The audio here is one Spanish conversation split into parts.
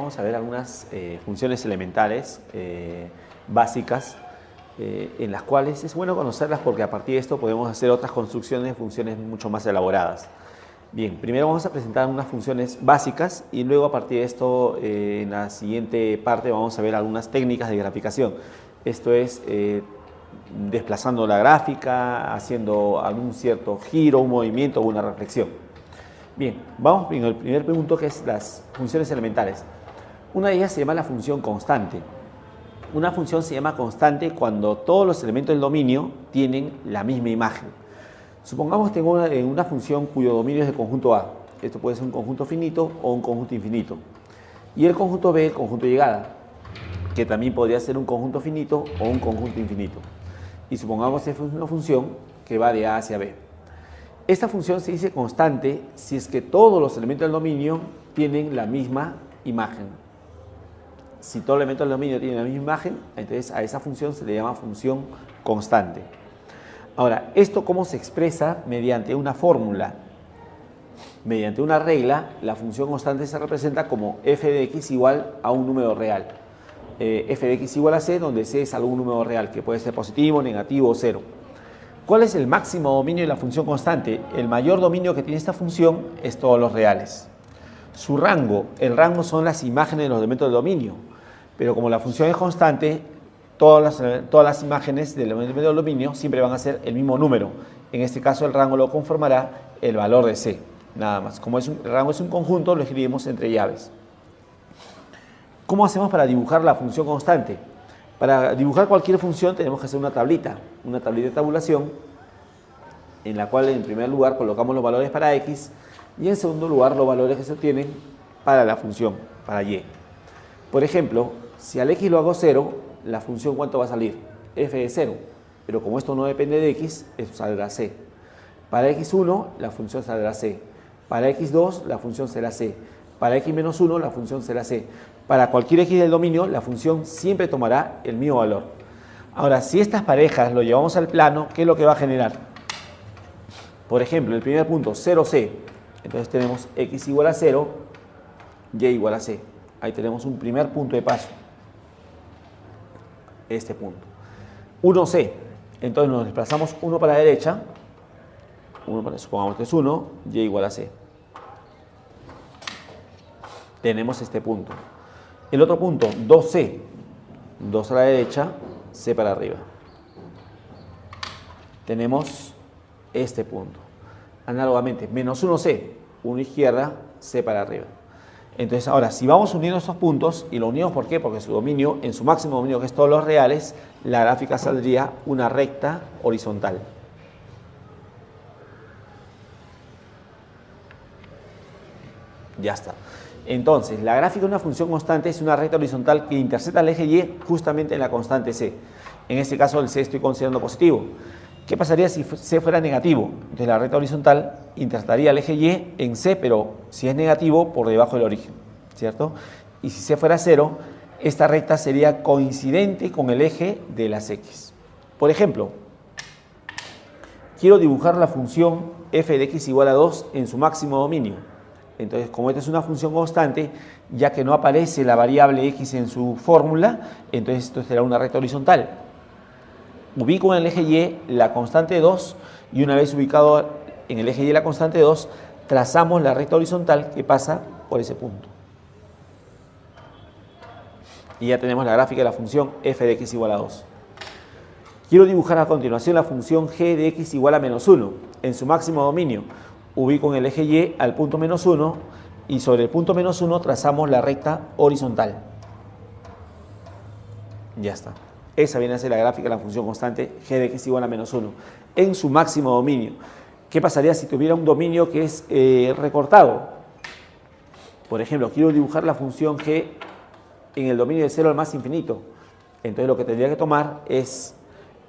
vamos a ver algunas funciones elementales básicas en las cuales es bueno conocerlas porque a partir de esto podemos hacer otras construcciones de funciones mucho más elaboradas. Bien, primero vamos a presentar unas funciones básicas y luego a partir de esto en la siguiente parte vamos a ver algunas técnicas de graficación. Esto es desplazando la gráfica, haciendo algún cierto giro, un movimiento o una reflexión. Bien, vamos con el primer punto que es las funciones elementales. Una de ellas se llama la función constante. Una función se llama constante cuando todos los elementos del dominio tienen la misma imagen. Supongamos que tengo una función cuyo dominio es el conjunto A. Esto puede ser un conjunto finito o un conjunto infinito. Y el conjunto B, el conjunto de llegada, que también podría ser un conjunto finito o un conjunto infinito. Y supongamos que es una función que va de A hacia B. Esta función se dice constante si es que todos los elementos del dominio tienen la misma imagen. Si todos los elementos del dominio tienen la misma imagen, entonces a esa función se le llama función constante. Ahora, ¿esto cómo se expresa? Mediante una fórmula. Mediante una regla, la función constante se representa como f de x igual a un número real. F de x igual a c, donde c es algún número real, que puede ser positivo, negativo o cero. ¿Cuál es el máximo dominio de la función constante? El mayor dominio que tiene esta función es todos los reales. Su rango, el rango son las imágenes de los elementos del dominio, pero como la función es constante, todas las imágenes del elemento del dominio siempre van a ser el mismo número. En este caso el rango lo conformará el valor de c, nada más. Como el rango es un conjunto, lo escribimos entre llaves. ¿Cómo hacemos para dibujar la función constante? Para dibujar cualquier función tenemos que hacer una tablita de tabulación, en la cual en primer lugar colocamos los valores para x y en segundo lugar los valores que se obtienen para la función, para y. Por ejemplo, si al x lo hago 0, la función ¿cuánto va a salir? F de 0, pero como esto no depende de x, eso saldrá c. Para x1 la función saldrá c, para x2 la función será c, para x-1 la función será c. Para cualquier x del dominio, la función siempre tomará el mismo valor. Ahora, si estas parejas lo llevamos al plano, ¿qué es lo que va a generar? Por ejemplo, el primer punto, 0c. Entonces tenemos x igual a 0, y igual a c. Ahí tenemos un primer punto de paso. Este punto. 1c. Entonces nos desplazamos 1 para la derecha. Supongamos que es 1, y igual a c. Tenemos este punto. El otro punto, 2c. 2 a la derecha, c para arriba. Tenemos este punto. Análogamente, menos 1c, 1 izquierda, c para arriba. Entonces, ahora, si vamos uniendo estos puntos, y lo unimos, ¿por qué? Porque su dominio, en su máximo dominio, que es todos los reales, la gráfica saldría una recta horizontal. Ya está. Entonces, la gráfica de una función constante es una recta horizontal que intersecta el eje y justamente en la constante c. En este caso, el c estoy considerando positivo. ¿Qué pasaría si c fuera negativo? Entonces, la recta horizontal intersectaría el eje y en c, pero si es negativo, por debajo del origen, ¿cierto? Y si c fuera 0, esta recta sería coincidente con el eje de las x. Por ejemplo, quiero dibujar la función f de x igual a 2 en su máximo dominio. Entonces, como esta es una función constante, ya que no aparece la variable x en su fórmula, entonces esto será una recta horizontal. Ubico en el eje y la constante 2 y una vez ubicado en el eje y la constante 2, trazamos la recta horizontal que pasa por ese punto. Y ya tenemos la gráfica de la función f de x igual a 2. Quiero dibujar a continuación la función g de x igual a menos 1 en su máximo dominio. Ubico en el eje y al punto menos 1 y sobre el punto menos 1 trazamos la recta horizontal. Ya está. Esa viene a ser la gráfica de la función constante g de x igual a menos 1 en su máximo dominio. ¿Qué pasaría si tuviera un dominio que es recortado? Por ejemplo, quiero dibujar la función g en el dominio de 0 al más infinito. Entonces lo que tendría que tomar es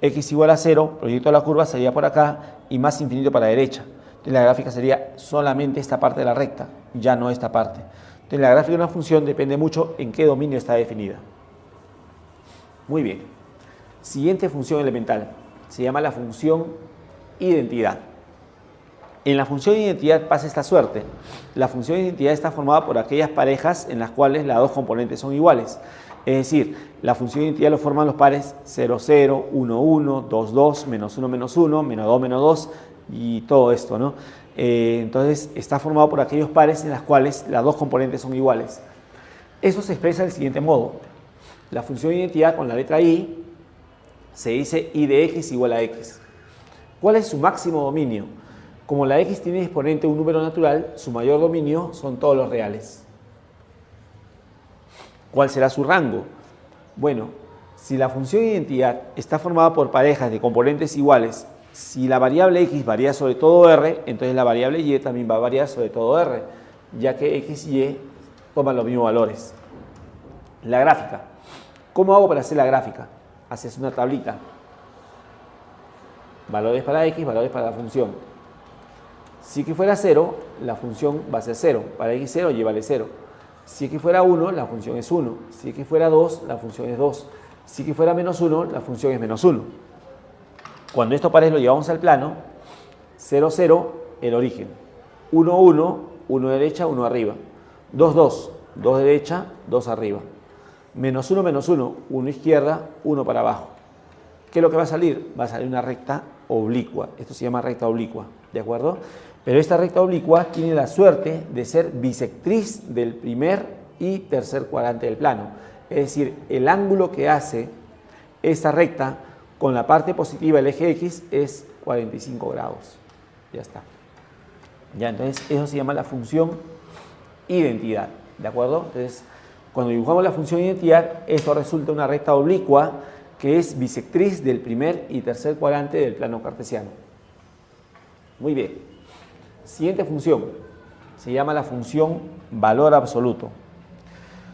x igual a 0, proyecto la curva, sería por acá y más infinito para la derecha. Entonces la gráfica sería solamente esta parte de la recta, ya no esta parte. Entonces la gráfica de una función depende mucho en qué dominio está definida. Muy bien. Siguiente función elemental. Se llama la función identidad. En la función de identidad pasa esta suerte. La función de identidad está formada por aquellas parejas en las cuales las dos componentes son iguales. Es decir, la función de identidad lo forman los pares 0, 0, 1, 1, 2, 2, menos 1, menos 1, menos 2, menos 2 y todo esto, ¿no? Entonces está formado por aquellos pares en las cuales las dos componentes son iguales. Eso se expresa del siguiente modo. La función de identidad con la letra I se dice I de X igual a X. ¿Cuál es su máximo dominio? Como la X tiene exponente un número natural, su mayor dominio son todos los reales. ¿Cuál será su rango? Bueno, si la función de identidad está formada por parejas de componentes iguales, si la variable X varía sobre todo R, entonces la variable Y también va a variar sobre todo R, ya que X y Y toman los mismos valores. La gráfica. ¿Cómo hago para hacer la gráfica? Haces una tablita. Valores para X, valores para la función. Si X fuera 0, la función va a ser 0. Para X 0, Y vale 0. Si X fuera 1, la función es 1. Si X fuera 2, la función es 2. Si X fuera menos 1, la función es menos 1. Cuando estos pares lo llevamos al plano, 0, 0, el origen. 1, 1, 1 derecha, 1 arriba. 2, 2, 2 derecha, 2 arriba. Menos 1, 1 izquierda, 1 para abajo. ¿Qué es lo que va a salir? Va a salir una recta oblicua. Esto se llama recta oblicua, ¿de acuerdo? Pero esta recta oblicua tiene la suerte de ser bisectriz del primer y tercer cuadrante del plano. Es decir, el ángulo que hace esta recta con la parte positiva del eje X es 45 grados. Ya está. Ya, entonces eso se llama la función identidad, ¿de acuerdo? Entonces, cuando dibujamos la función identidad, esto resulta una recta oblicua que es bisectriz del primer y tercer cuadrante del plano cartesiano. Muy bien. Siguiente función, se llama la función valor absoluto.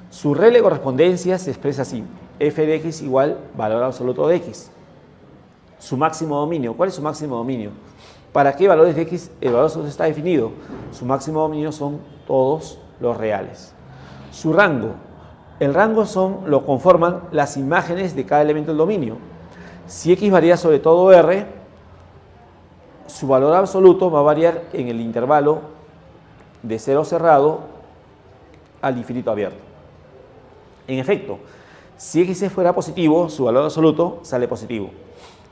Su regla de correspondencia se expresa así, f de x igual valor absoluto de x. Su máximo dominio, ¿cuál es su máximo dominio? ¿Para qué valores de x el valor absoluto está definido? Su máximo dominio son todos los reales. Su rango, el rango lo conforman las imágenes de cada elemento del dominio. Si x varía sobre todo R, su valor absoluto va a variar en el intervalo de 0 cerrado al infinito abierto. En efecto, si x fuera positivo, su valor absoluto sale positivo.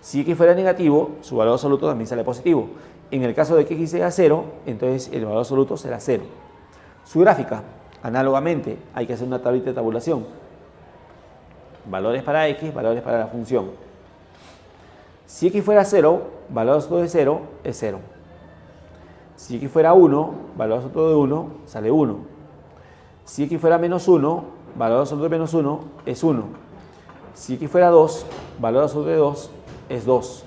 Si x fuera negativo, su valor absoluto también sale positivo. En el caso de que x sea 0, entonces el valor absoluto será 0. Su gráfica, análogamente, hay que hacer una tablita de tabulación. Valores para x, valores para la función. Si x fuera 0, valor absoluto de 0 es 0. Si x fuera 1, valor absoluto de 1 sale 1. Si x fuera menos 1, valor absoluto de menos 1 es 1. Si x fuera 2, valor absoluto de 2 es 2.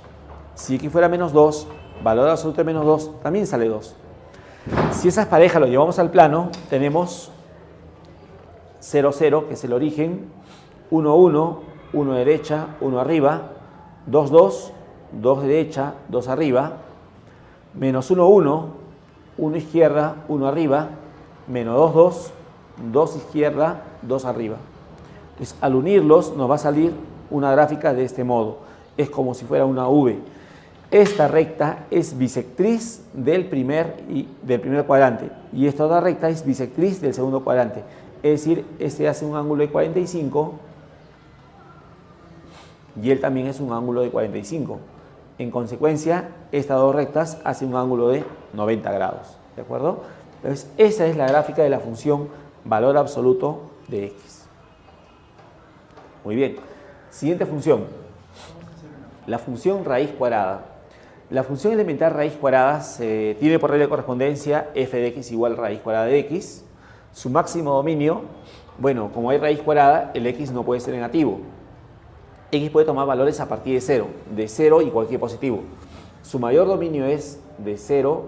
Si x fuera menos 2, valor absoluto de menos 2 también sale 2. Si esas parejas lo llevamos al plano, tenemos 0, 0, que es el origen, 1, 1, 1 derecha, 1 arriba, 2, 2, 2 derecha, 2 arriba, menos 1, 1, 1 izquierda, 1 arriba, menos 2, 2, 2 izquierda, 2 arriba. Entonces, al unirlos nos va a salir una gráfica de este modo. Es como si fuera una V. Esta recta es bisectriz del primer cuadrante y esta otra recta es bisectriz del segundo cuadrante. Es decir, este hace un ángulo de 45 y él también es un ángulo de 45. En consecuencia, estas dos rectas hacen un ángulo de 90 grados. ¿De acuerdo? Entonces, esa es la gráfica de la función valor absoluto de x. Muy bien. Siguiente función. La función raíz cuadrada. La función elemental raíz cuadrada tiene por regla de correspondencia f de x igual raíz cuadrada de x. Su máximo dominio, bueno, como hay raíz cuadrada, el x no puede ser negativo. X puede tomar valores a partir de 0 y cualquier positivo. Su mayor dominio es de 0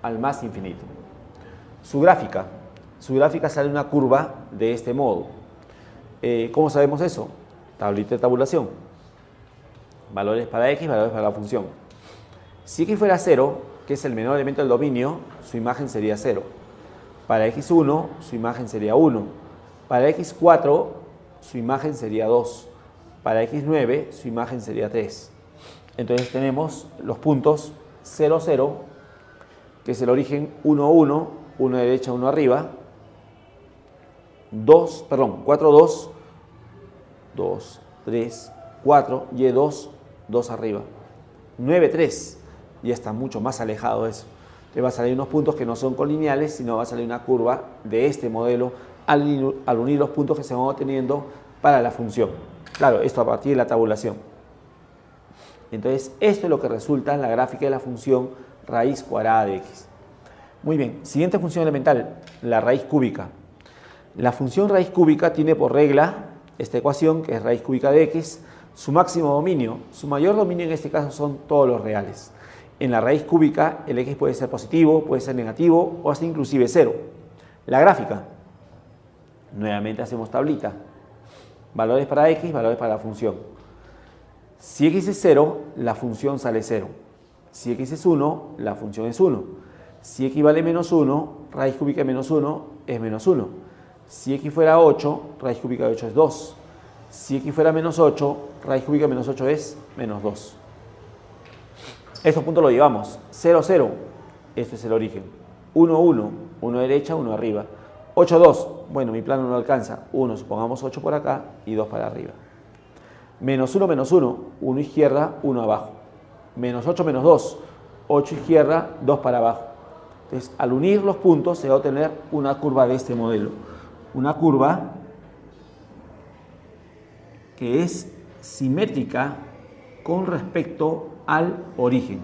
al más infinito. Su gráfica sale una curva de este modo. ¿Cómo sabemos eso? Tablita de tabulación. Valores para x, valores para la función. Si x fuera 0, que es el menor elemento del dominio, su imagen sería 0. Para x1, su imagen sería 1. Para x4, su imagen sería 2. Para x9, su imagen sería 3. Entonces tenemos los puntos 0, 0, que es el origen 1, 1, 1 derecha, 1 arriba, 4, 2, 2, 3, 4, y 2, 2 arriba, 9, 3, ya está mucho más alejado de eso. Te va a salir unos puntos que no son colineales, sino va a salir una curva de este modelo al unir los puntos que se van obteniendo para la función. Claro, esto a partir de la tabulación. Entonces, esto es lo que resulta en la gráfica de la función raíz cuadrada de x. Muy bien, siguiente función elemental, la raíz cúbica. La función raíz cúbica tiene por regla esta ecuación, que es raíz cúbica de x, su máximo dominio. Su mayor dominio en este caso son todos los reales. En la raíz cúbica el x puede ser positivo, puede ser negativo o hasta inclusive 0. La gráfica, nuevamente hacemos tablita. Valores para x, valores para la función. Si x es 0, la función sale 0. Si x es 1, la función es 1. Si x vale menos 1, raíz cúbica de menos 1 es menos 1. Si x fuera 8, raíz cúbica de 8 es 2. Si x fuera menos 8, raíz cúbica de menos 8 es menos 2. Estos puntos los llevamos. 0, 0, este es el origen. 1, 1, 1 derecha, 1 arriba. 8, 2, bueno, mi plano no alcanza. 1, supongamos 8 por acá y 2 para arriba. Menos 1, menos 1, 1 izquierda, 1 abajo. Menos 8, menos 2, 8 izquierda, 2 para abajo. Entonces, al unir los puntos se va a obtener una curva de este modelo. Una curva que es simétrica con respecto al origen.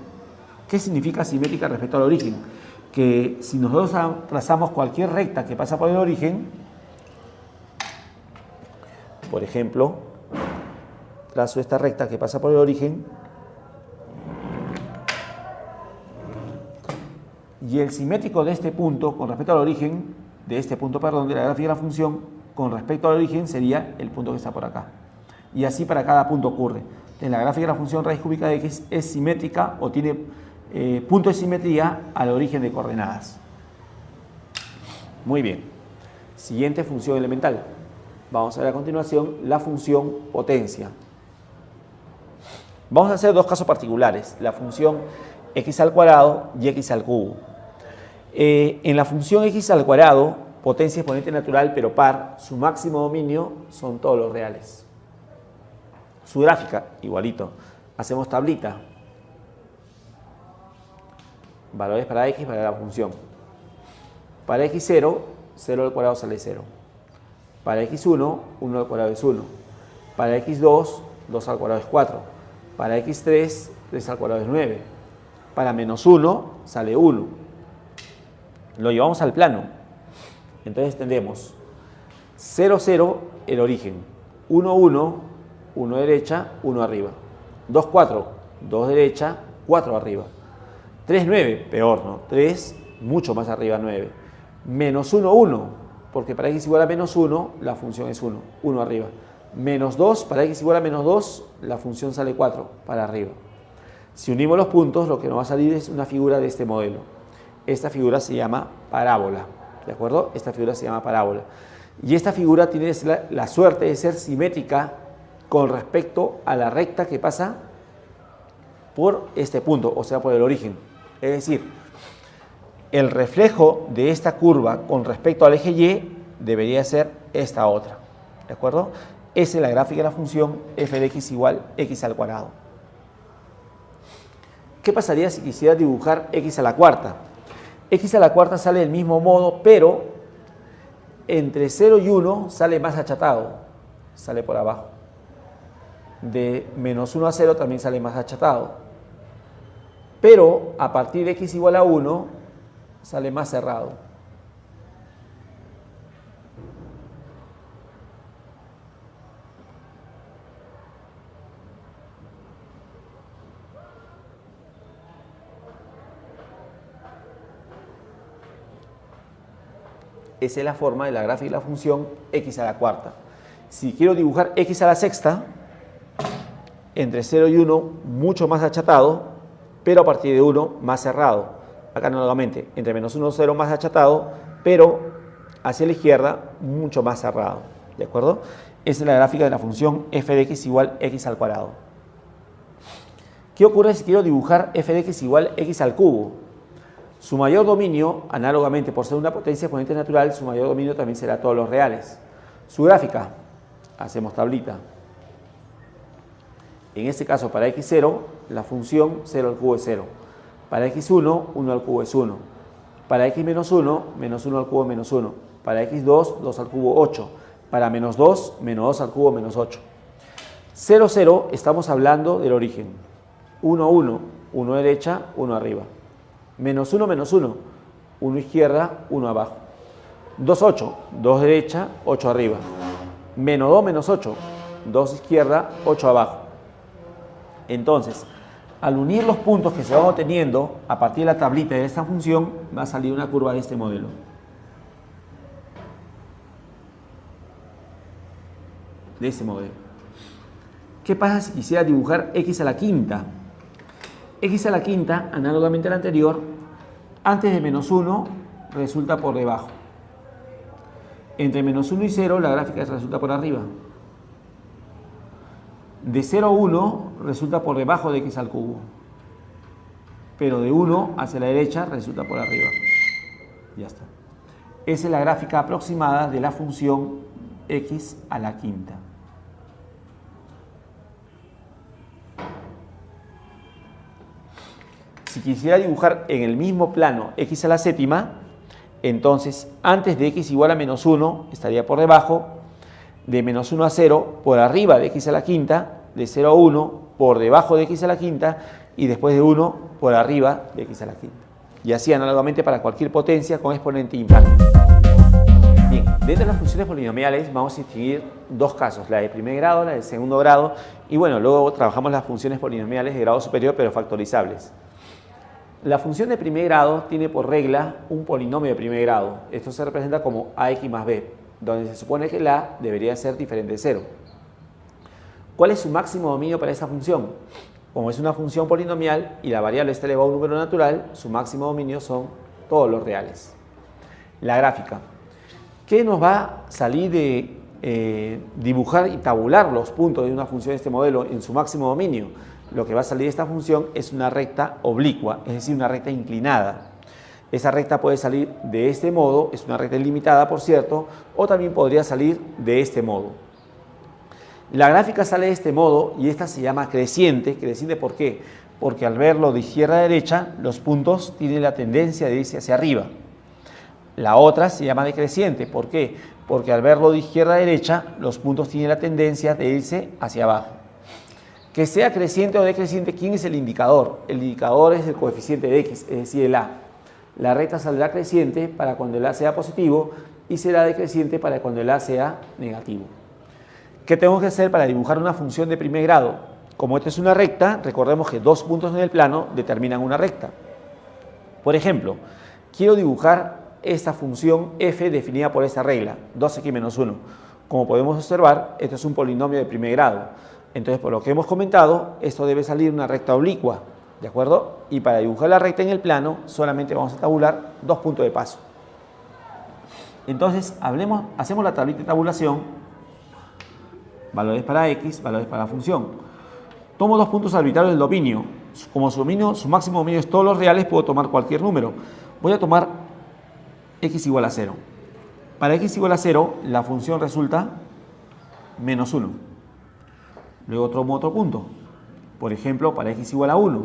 ¿Qué significa simétrica respecto al origen? Que si nosotros trazamos cualquier recta que pasa por el origen, por ejemplo, trazo esta recta que pasa por el origen, y el simétrico de este punto con respecto al origen, de este punto, perdón, de la gráfica de la función, con respecto al origen sería el punto que está por acá. Y así para cada punto ocurre. En la gráfica de la función raíz cúbica de x es simétrica o tiene punto de simetría al origen de coordenadas. Muy bien. Siguiente función elemental. Vamos a ver a continuación la función potencia. Vamos a hacer dos casos particulares, la función x al cuadrado y x al cubo. En la función x al cuadrado, potencia exponente natural pero par, su máximo dominio son todos los reales. Su gráfica, igualito. Hacemos tablita. Valores para x, para la función. Para x0, 0 al cuadrado sale 0. Para x1, 1 al cuadrado es 1. Para x2, 2 al cuadrado es 4. Para x3, 3 al cuadrado es 9. Para menos 1, sale 1. Lo llevamos al plano. Entonces tendremos 0, 0, el origen. 1, 1, 1 derecha, 1 arriba. 2, 4, 2 derecha, 4 arriba. 3, 9, peor, ¿no? 3, mucho más arriba, 9. Menos 1, 1, porque para x igual a menos 1, la función es 1, 1 arriba. Menos 2, para x igual a menos 2, la función sale 4, para arriba. Si unimos los puntos, lo que nos va a salir es una figura de este modelo. Esta figura se llama parábola, ¿de acuerdo? Esta figura se llama parábola. Y esta figura tiene la suerte de ser simétrica con respecto a la recta que pasa por este punto, o sea, por el origen. Es decir, el reflejo de esta curva con respecto al eje Y debería ser esta otra, ¿de acuerdo? Esa es la gráfica de la función f de x igual x al cuadrado. ¿Qué pasaría si quisiera dibujar x a la cuarta? X a la cuarta sale del mismo modo, pero entre 0 y 1 sale más achatado, sale por abajo. De menos 1 a 0 también sale más achatado. Pero a partir de x igual a 1 sale más cerrado. Esa es la forma de la gráfica de la función x a la cuarta. Si quiero dibujar x a la sexta, entre 0 y 1 mucho más achatado, pero a partir de 1 más cerrado. Acá nuevamente, entre menos 1 y 0 más achatado, pero hacia la izquierda mucho más cerrado. ¿De acuerdo? Esa es la gráfica de la función f de x igual x al cuadrado. ¿Qué ocurre si quiero dibujar f de x igual x al cubo? Su mayor dominio, análogamente por ser una potencia exponente natural, su mayor dominio también será todos los reales. Su gráfica, hacemos tablita. En este caso, para x0, la función 0 al cubo es 0. Para x1, 1 al cubo es 1. Para x menos 1, menos 1 al cubo es menos 1. Para x2, 2 al cubo 8. Para menos 2, menos 2 al cubo menos 8. 0, 0, estamos hablando del origen. 1, 1, 1 derecha, 1 arriba. Menos 1, menos 1, 1 izquierda, 1 abajo. 2, 8, 2 derecha, 8 arriba. Menos 2, menos 8, 2 izquierda, 8 abajo. Entonces, al unir los puntos que se van obteniendo a partir de la tablita de esta función, va a salir una curva de este modelo. De este modelo. ¿Qué pasa si quisiera dibujar x a la quinta? X a la quinta, análogamente al anterior, antes de menos 1 resulta por debajo. Entre menos 1 y 0 la gráfica resulta por arriba. De 0 a 1 resulta por debajo de x al cubo. Pero de 1 hacia la derecha resulta por arriba. Ya está. Esa es la gráfica aproximada de la función x a la quinta. Si quisiera dibujar en el mismo plano x a la séptima, entonces antes de x igual a menos 1 estaría por debajo, de menos 1 a 0 por arriba de x a la quinta, de 0 a 1 por debajo de x a la quinta y después de 1 por arriba de x a la quinta. Y así análogamente para cualquier potencia con exponente impar. Bien, dentro de las funciones polinomiales vamos a distinguir dos casos, la de primer grado, la de segundo grado y bueno, luego trabajamos las funciones polinomiales de grado superior pero factorizables. La función de primer grado tiene por regla un polinomio de primer grado. Esto se representa como ax más b, donde se supone que la a debería ser diferente de 0. ¿Cuál es su máximo dominio para esta función? Como es una función polinomial y la variable está elevada a un número natural, su máximo dominio son todos los reales. La gráfica. ¿Qué nos va a salir de dibujar y tabular los puntos de una función de este modelo en su máximo dominio? Lo que va a salir de esta función es una recta oblicua, es decir, una recta inclinada. Esa recta puede salir de este modo, es una recta ilimitada, por cierto, o también podría salir de este modo. La gráfica sale de este modo y esta se llama creciente. ¿Creciente por qué? Porque al verlo de izquierda a derecha, los puntos tienen la tendencia de irse hacia arriba. La otra se llama decreciente. ¿Por qué? Porque al verlo de izquierda a derecha, los puntos tienen la tendencia de irse hacia abajo. Que sea creciente o decreciente, ¿quién es el indicador? El indicador es el coeficiente de x, es decir, el a. La recta saldrá creciente para cuando el a sea positivo y será decreciente para cuando el a sea negativo. ¿Qué tengo que hacer para dibujar una función de primer grado? Como esta es una recta, recordemos que dos puntos en el plano determinan una recta. Por ejemplo, quiero dibujar esta función f definida por esta regla, 2x menos 1. Como podemos observar, esto es un polinomio de primer grado. Entonces, por lo que hemos comentado, esto debe salir una recta oblicua, ¿de acuerdo? Y para dibujar la recta en el plano, solamente vamos a tabular dos puntos de paso. Entonces, hacemos la tablita de tabulación, valores para x, valores para la función. Tomo dos puntos arbitrarios del dominio. Como su máximo dominio es todos los reales, puedo tomar cualquier número. Voy a tomar x igual a 0. Para x igual a 0, la función resulta menos 1. Luego tomo otro punto. Por ejemplo, para x igual a 1.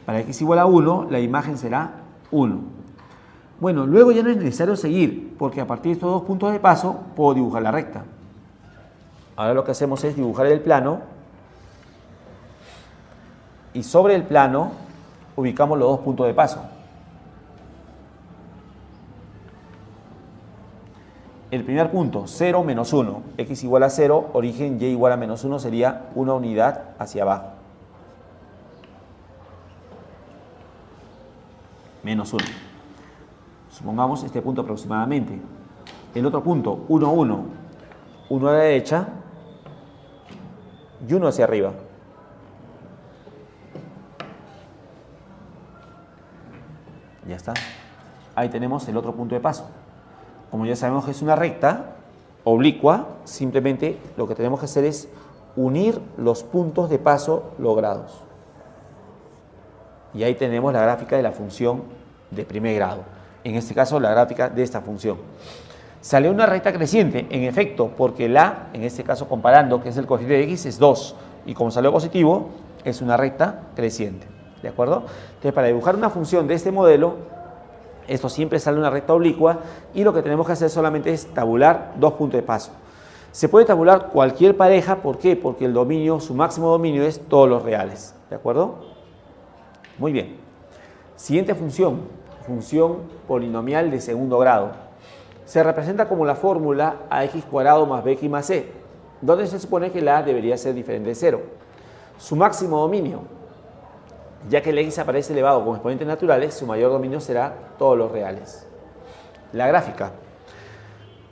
Para x igual a 1, la imagen será 1. Bueno, luego ya no es necesario seguir, porque a partir de estos dos puntos de paso, puedo dibujar la recta. Ahora lo que hacemos es dibujar el plano. Y sobre el plano, ubicamos los dos puntos de paso. El primer punto, 0 menos 1, x igual a 0, origen y igual a menos 1 sería una unidad hacia abajo. Menos 1. Supongamos este punto aproximadamente. El otro punto, 1, 1, 1 a la derecha y 1 hacia arriba. Ya está. Ahí tenemos el otro punto de paso. Como ya sabemos que es una recta oblicua, simplemente lo que tenemos que hacer es unir los puntos de paso logrados. Y ahí tenemos la gráfica de la función de primer grado. En este caso, la gráfica de esta función. Sale una recta creciente, en efecto, porque la, en este caso comparando, que es el coeficiente de x, es 2. Y como salió positivo, es una recta creciente. ¿De acuerdo? Entonces, para dibujar una función de este modelo, esto siempre sale una recta oblicua y lo que tenemos que hacer solamente es tabular dos puntos de paso. Se puede tabular cualquier pareja, ¿por qué? Porque el dominio, su máximo dominio es todos los reales. ¿De acuerdo? Muy bien. Siguiente función, función polinomial de segundo grado. Se representa como la fórmula ax² más bx más c, donde se supone que la a debería ser diferente de 0. Su máximo dominio, ya que el x aparece elevado con exponentes naturales, su mayor dominio será todos los reales. La gráfica.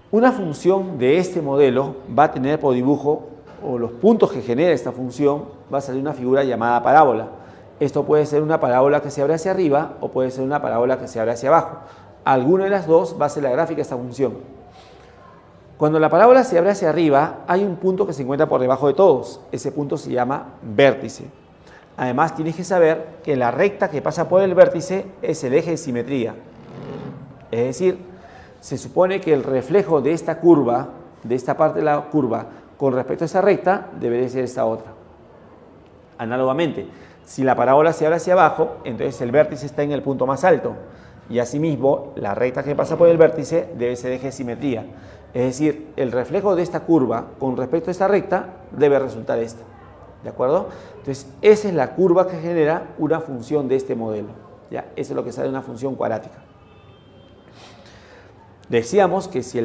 Una función de este modelo va a tener por dibujo, o los puntos que genera esta función, va a salir una figura llamada parábola. Esto puede ser una parábola que se abre hacia arriba o puede ser una parábola que se abre hacia abajo. Alguna de las dos va a ser la gráfica de esta función. Cuando la parábola se abre hacia arriba, hay un punto que se encuentra por debajo de todos. Ese punto se llama vértice. Además, tienes que saber que la recta que pasa por el vértice es el eje de simetría. Es decir, se supone que el reflejo de esta curva, de esta parte de la curva, con respecto a esa recta, debería ser esta otra. Análogamente, si la parábola se abre hacia abajo, entonces el vértice está en el punto más alto. Y asimismo, la recta que pasa por el vértice debe ser eje de simetría. Es decir, el reflejo de esta curva con respecto a esta recta debe resultar esta. ¿De acuerdo? Entonces, esa es la curva que genera una función de este modelo. ¿Ya? Eso es lo que sale de una función cuadrática. Decíamos que si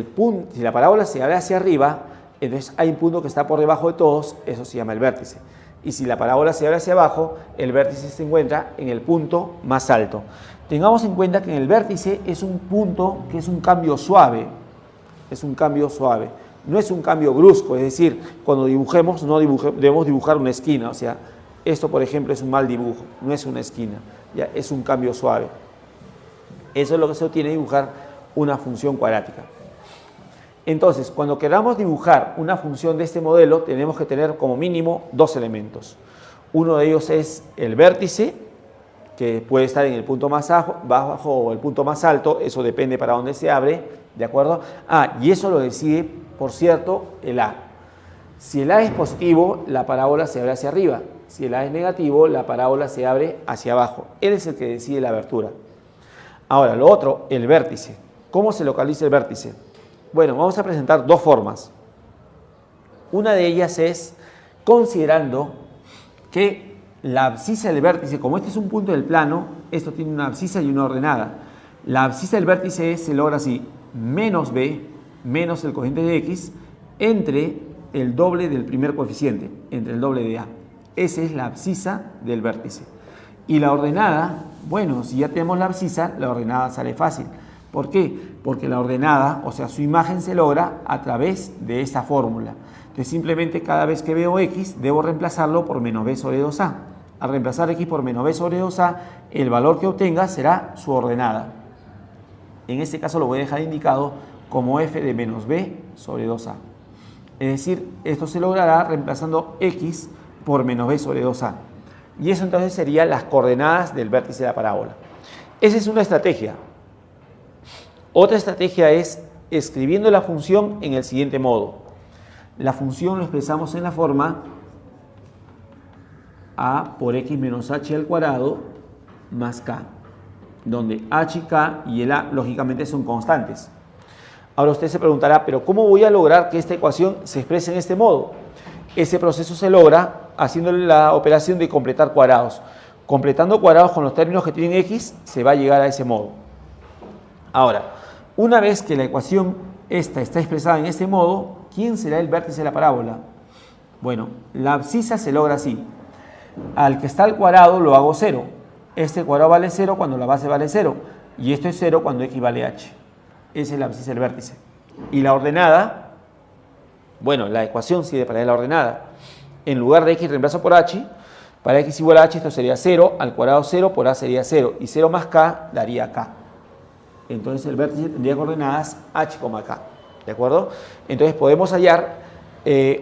la parábola se abre hacia arriba, entonces hay un punto que está por debajo de todos, eso se llama el vértice. Y si la parábola se abre hacia abajo, el vértice se encuentra en el punto más alto. Tengamos en cuenta que en el vértice es un punto que es un cambio suave. Es un cambio suave. No es un cambio brusco, es decir, cuando dibujemos, debemos dibujar una esquina. O sea, esto, por ejemplo, es un mal dibujo, no es una esquina, ya es un cambio suave. Eso es lo que se obtiene de dibujar una función cuadrática. Entonces, cuando queramos dibujar una función de este modelo, tenemos que tener como mínimo dos elementos. Uno de ellos es el vértice, que puede estar en el punto más bajo o el punto más alto, eso depende para dónde se abre, ¿de acuerdo? Y eso lo decide, por cierto, el A. Si el A es positivo, la parábola se abre hacia arriba. Si el A es negativo, la parábola se abre hacia abajo. Él es el que decide la abertura. Ahora, lo otro, el vértice. ¿Cómo se localiza el vértice? Bueno, vamos a presentar dos formas. Una de ellas es considerando que la abscisa del vértice, como este es un punto del plano, esto tiene una abscisa y una ordenada. La abscisa del vértice se logra así, menos b, menos el cociente de x, entre el doble del primer coeficiente, entre el doble de a. Esa es la abscisa del vértice. Y la ordenada, bueno, si ya tenemos la abscisa, la ordenada sale fácil. ¿Por qué? Porque la ordenada, o sea, su imagen se logra a través de esta fórmula. Entonces, simplemente cada vez que veo x, debo reemplazarlo por menos b sobre 2a. Al reemplazar x por menos b sobre 2a, el valor que obtenga será su ordenada. En este caso lo voy a dejar indicado como f de menos b sobre 2a. Es decir, esto se logrará reemplazando x por menos b sobre 2a. Y eso entonces serían las coordenadas del vértice de la parábola. Esa es una estrategia. Otra estrategia es escribiendo la función en el siguiente modo. La función lo expresamos en la forma a por x menos h al cuadrado más k, donde h y k y el a lógicamente son constantes. Ahora usted se preguntará, pero ¿cómo voy a lograr que esta ecuación se exprese en este modo? Ese proceso se logra haciendo la operación de completar cuadrados. Completando cuadrados con los términos que tienen x, se va a llegar a ese modo. Ahora, una vez que la ecuación esta está expresada en este modo, ¿quién será el vértice de la parábola? Bueno, la abscisa se logra así. Al que está al cuadrado lo hago 0. Este cuadrado vale 0 cuando la base vale 0. Y esto es 0 cuando x vale h. Esa es la abscisa del vértice. Y la ordenada, bueno, la ecuación sirve para la ordenada. En lugar de x reemplazo por h. Para x igual a h esto sería 0, al cuadrado 0 por a sería 0. Y 0 más k daría k. Entonces el vértice tendría coordenadas h, k. ¿De acuerdo? Entonces podemos hallar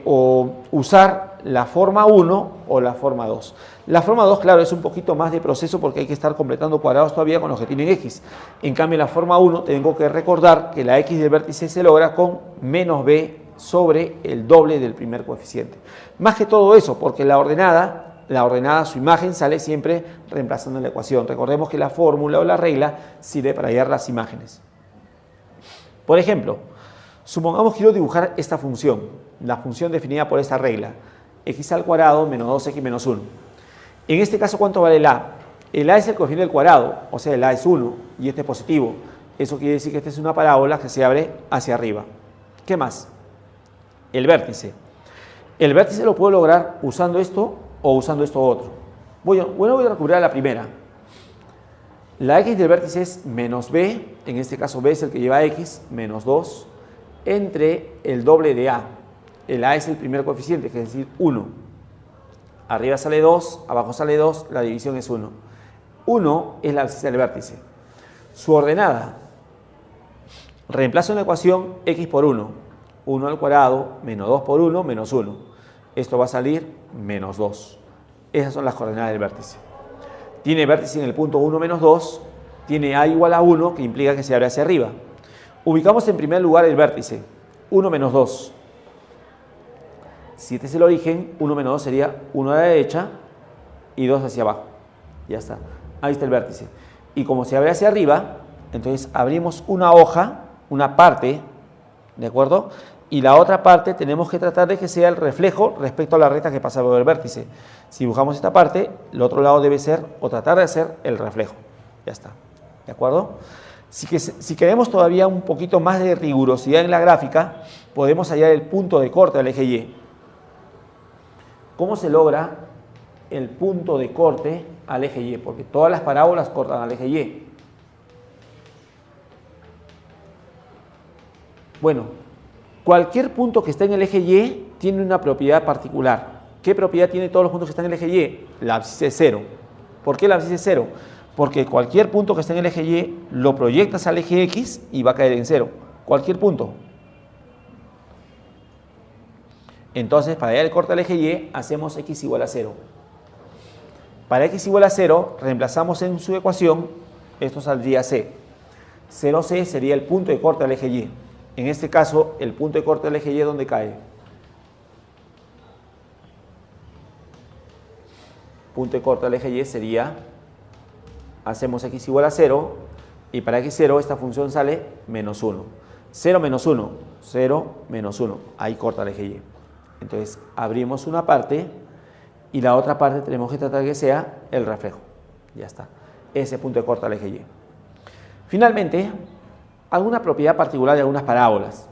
o usar la forma 1 o la forma 2. La forma 2, claro, es un poquito más de proceso porque hay que estar completando cuadrados todavía con los que tienen x. En cambio, en la forma 1 tengo que recordar que la x del vértice se logra con menos b sobre el doble del primer coeficiente. Más que todo eso, porque la ordenada, su imagen sale siempre reemplazando la ecuación. Recordemos que la fórmula o la regla sirve para hallar las imágenes. Por ejemplo, supongamos que quiero dibujar esta función, la función definida por esta regla, x al cuadrado menos 2x menos 1. En este caso, ¿cuánto vale el a? El a es el coeficiente del cuadrado, o sea, el a es 1 y este es positivo. Eso quiere decir que esta es una parábola que se abre hacia arriba. ¿Qué más? El vértice. El vértice lo puedo lograr usando esto o usando esto otro. Voy a recurrir a la primera. La x del vértice es menos b, en este caso b es el que lleva x, menos 2, entre el doble de a. El a es el primer coeficiente, que es decir, 1. Arriba sale 2, abajo sale 2, la división es 1. 1 es la abscisa del vértice. Su ordenada. Reemplazo en la ecuación x por 1. 1 al cuadrado, menos 2 por 1, menos 1. Esto va a salir menos 2. Esas son las coordenadas del vértice. Tiene vértice en el punto 1 menos 2, tiene a igual a 1, que implica que se abre hacia arriba. Ubicamos en primer lugar el vértice, 1 menos 2. Si este es el origen, 1 menos 2 sería 1 a la derecha y 2 hacia abajo. Ya está, ahí está el vértice. Y como se abre hacia arriba, entonces abrimos una hoja, una parte, ¿de acuerdo? Y la otra parte tenemos que tratar de que sea el reflejo respecto a la recta que pasa por el vértice. Si dibujamos esta parte, el otro lado debe ser, o tratar de hacer, el reflejo. Ya está, ¿de acuerdo? Si queremos todavía un poquito más de rigurosidad en la gráfica, podemos hallar el punto de corte al eje Y. ¿Cómo se logra el punto de corte al eje Y? Porque todas las parábolas cortan al eje Y. Bueno, cualquier punto que esté en el eje Y tiene una propiedad particular. ¿Qué propiedad tiene todos los puntos que están en el eje Y? La abscisa es 0. ¿Por qué la abscisa es 0? Porque cualquier punto que esté en el eje Y lo proyectas al eje X y va a caer en 0. Cualquier punto. Entonces, para hallar el corte al eje Y, hacemos x igual a 0. Para x igual a 0, reemplazamos en su ecuación, esto saldría c. 0c sería el punto de corte al eje Y. En este caso, el punto de corte del eje Y, ¿dónde cae? Punto de corte del eje Y sería, hacemos x igual a 0, y para x0 esta función sale menos 1. 0 menos 1, 0 menos 1, ahí corta el eje Y. Entonces, abrimos una parte, y la otra parte tenemos que tratar que sea el reflejo. Ya está, ese punto de corte al eje Y. Finalmente, alguna propiedad particular de algunas parábolas.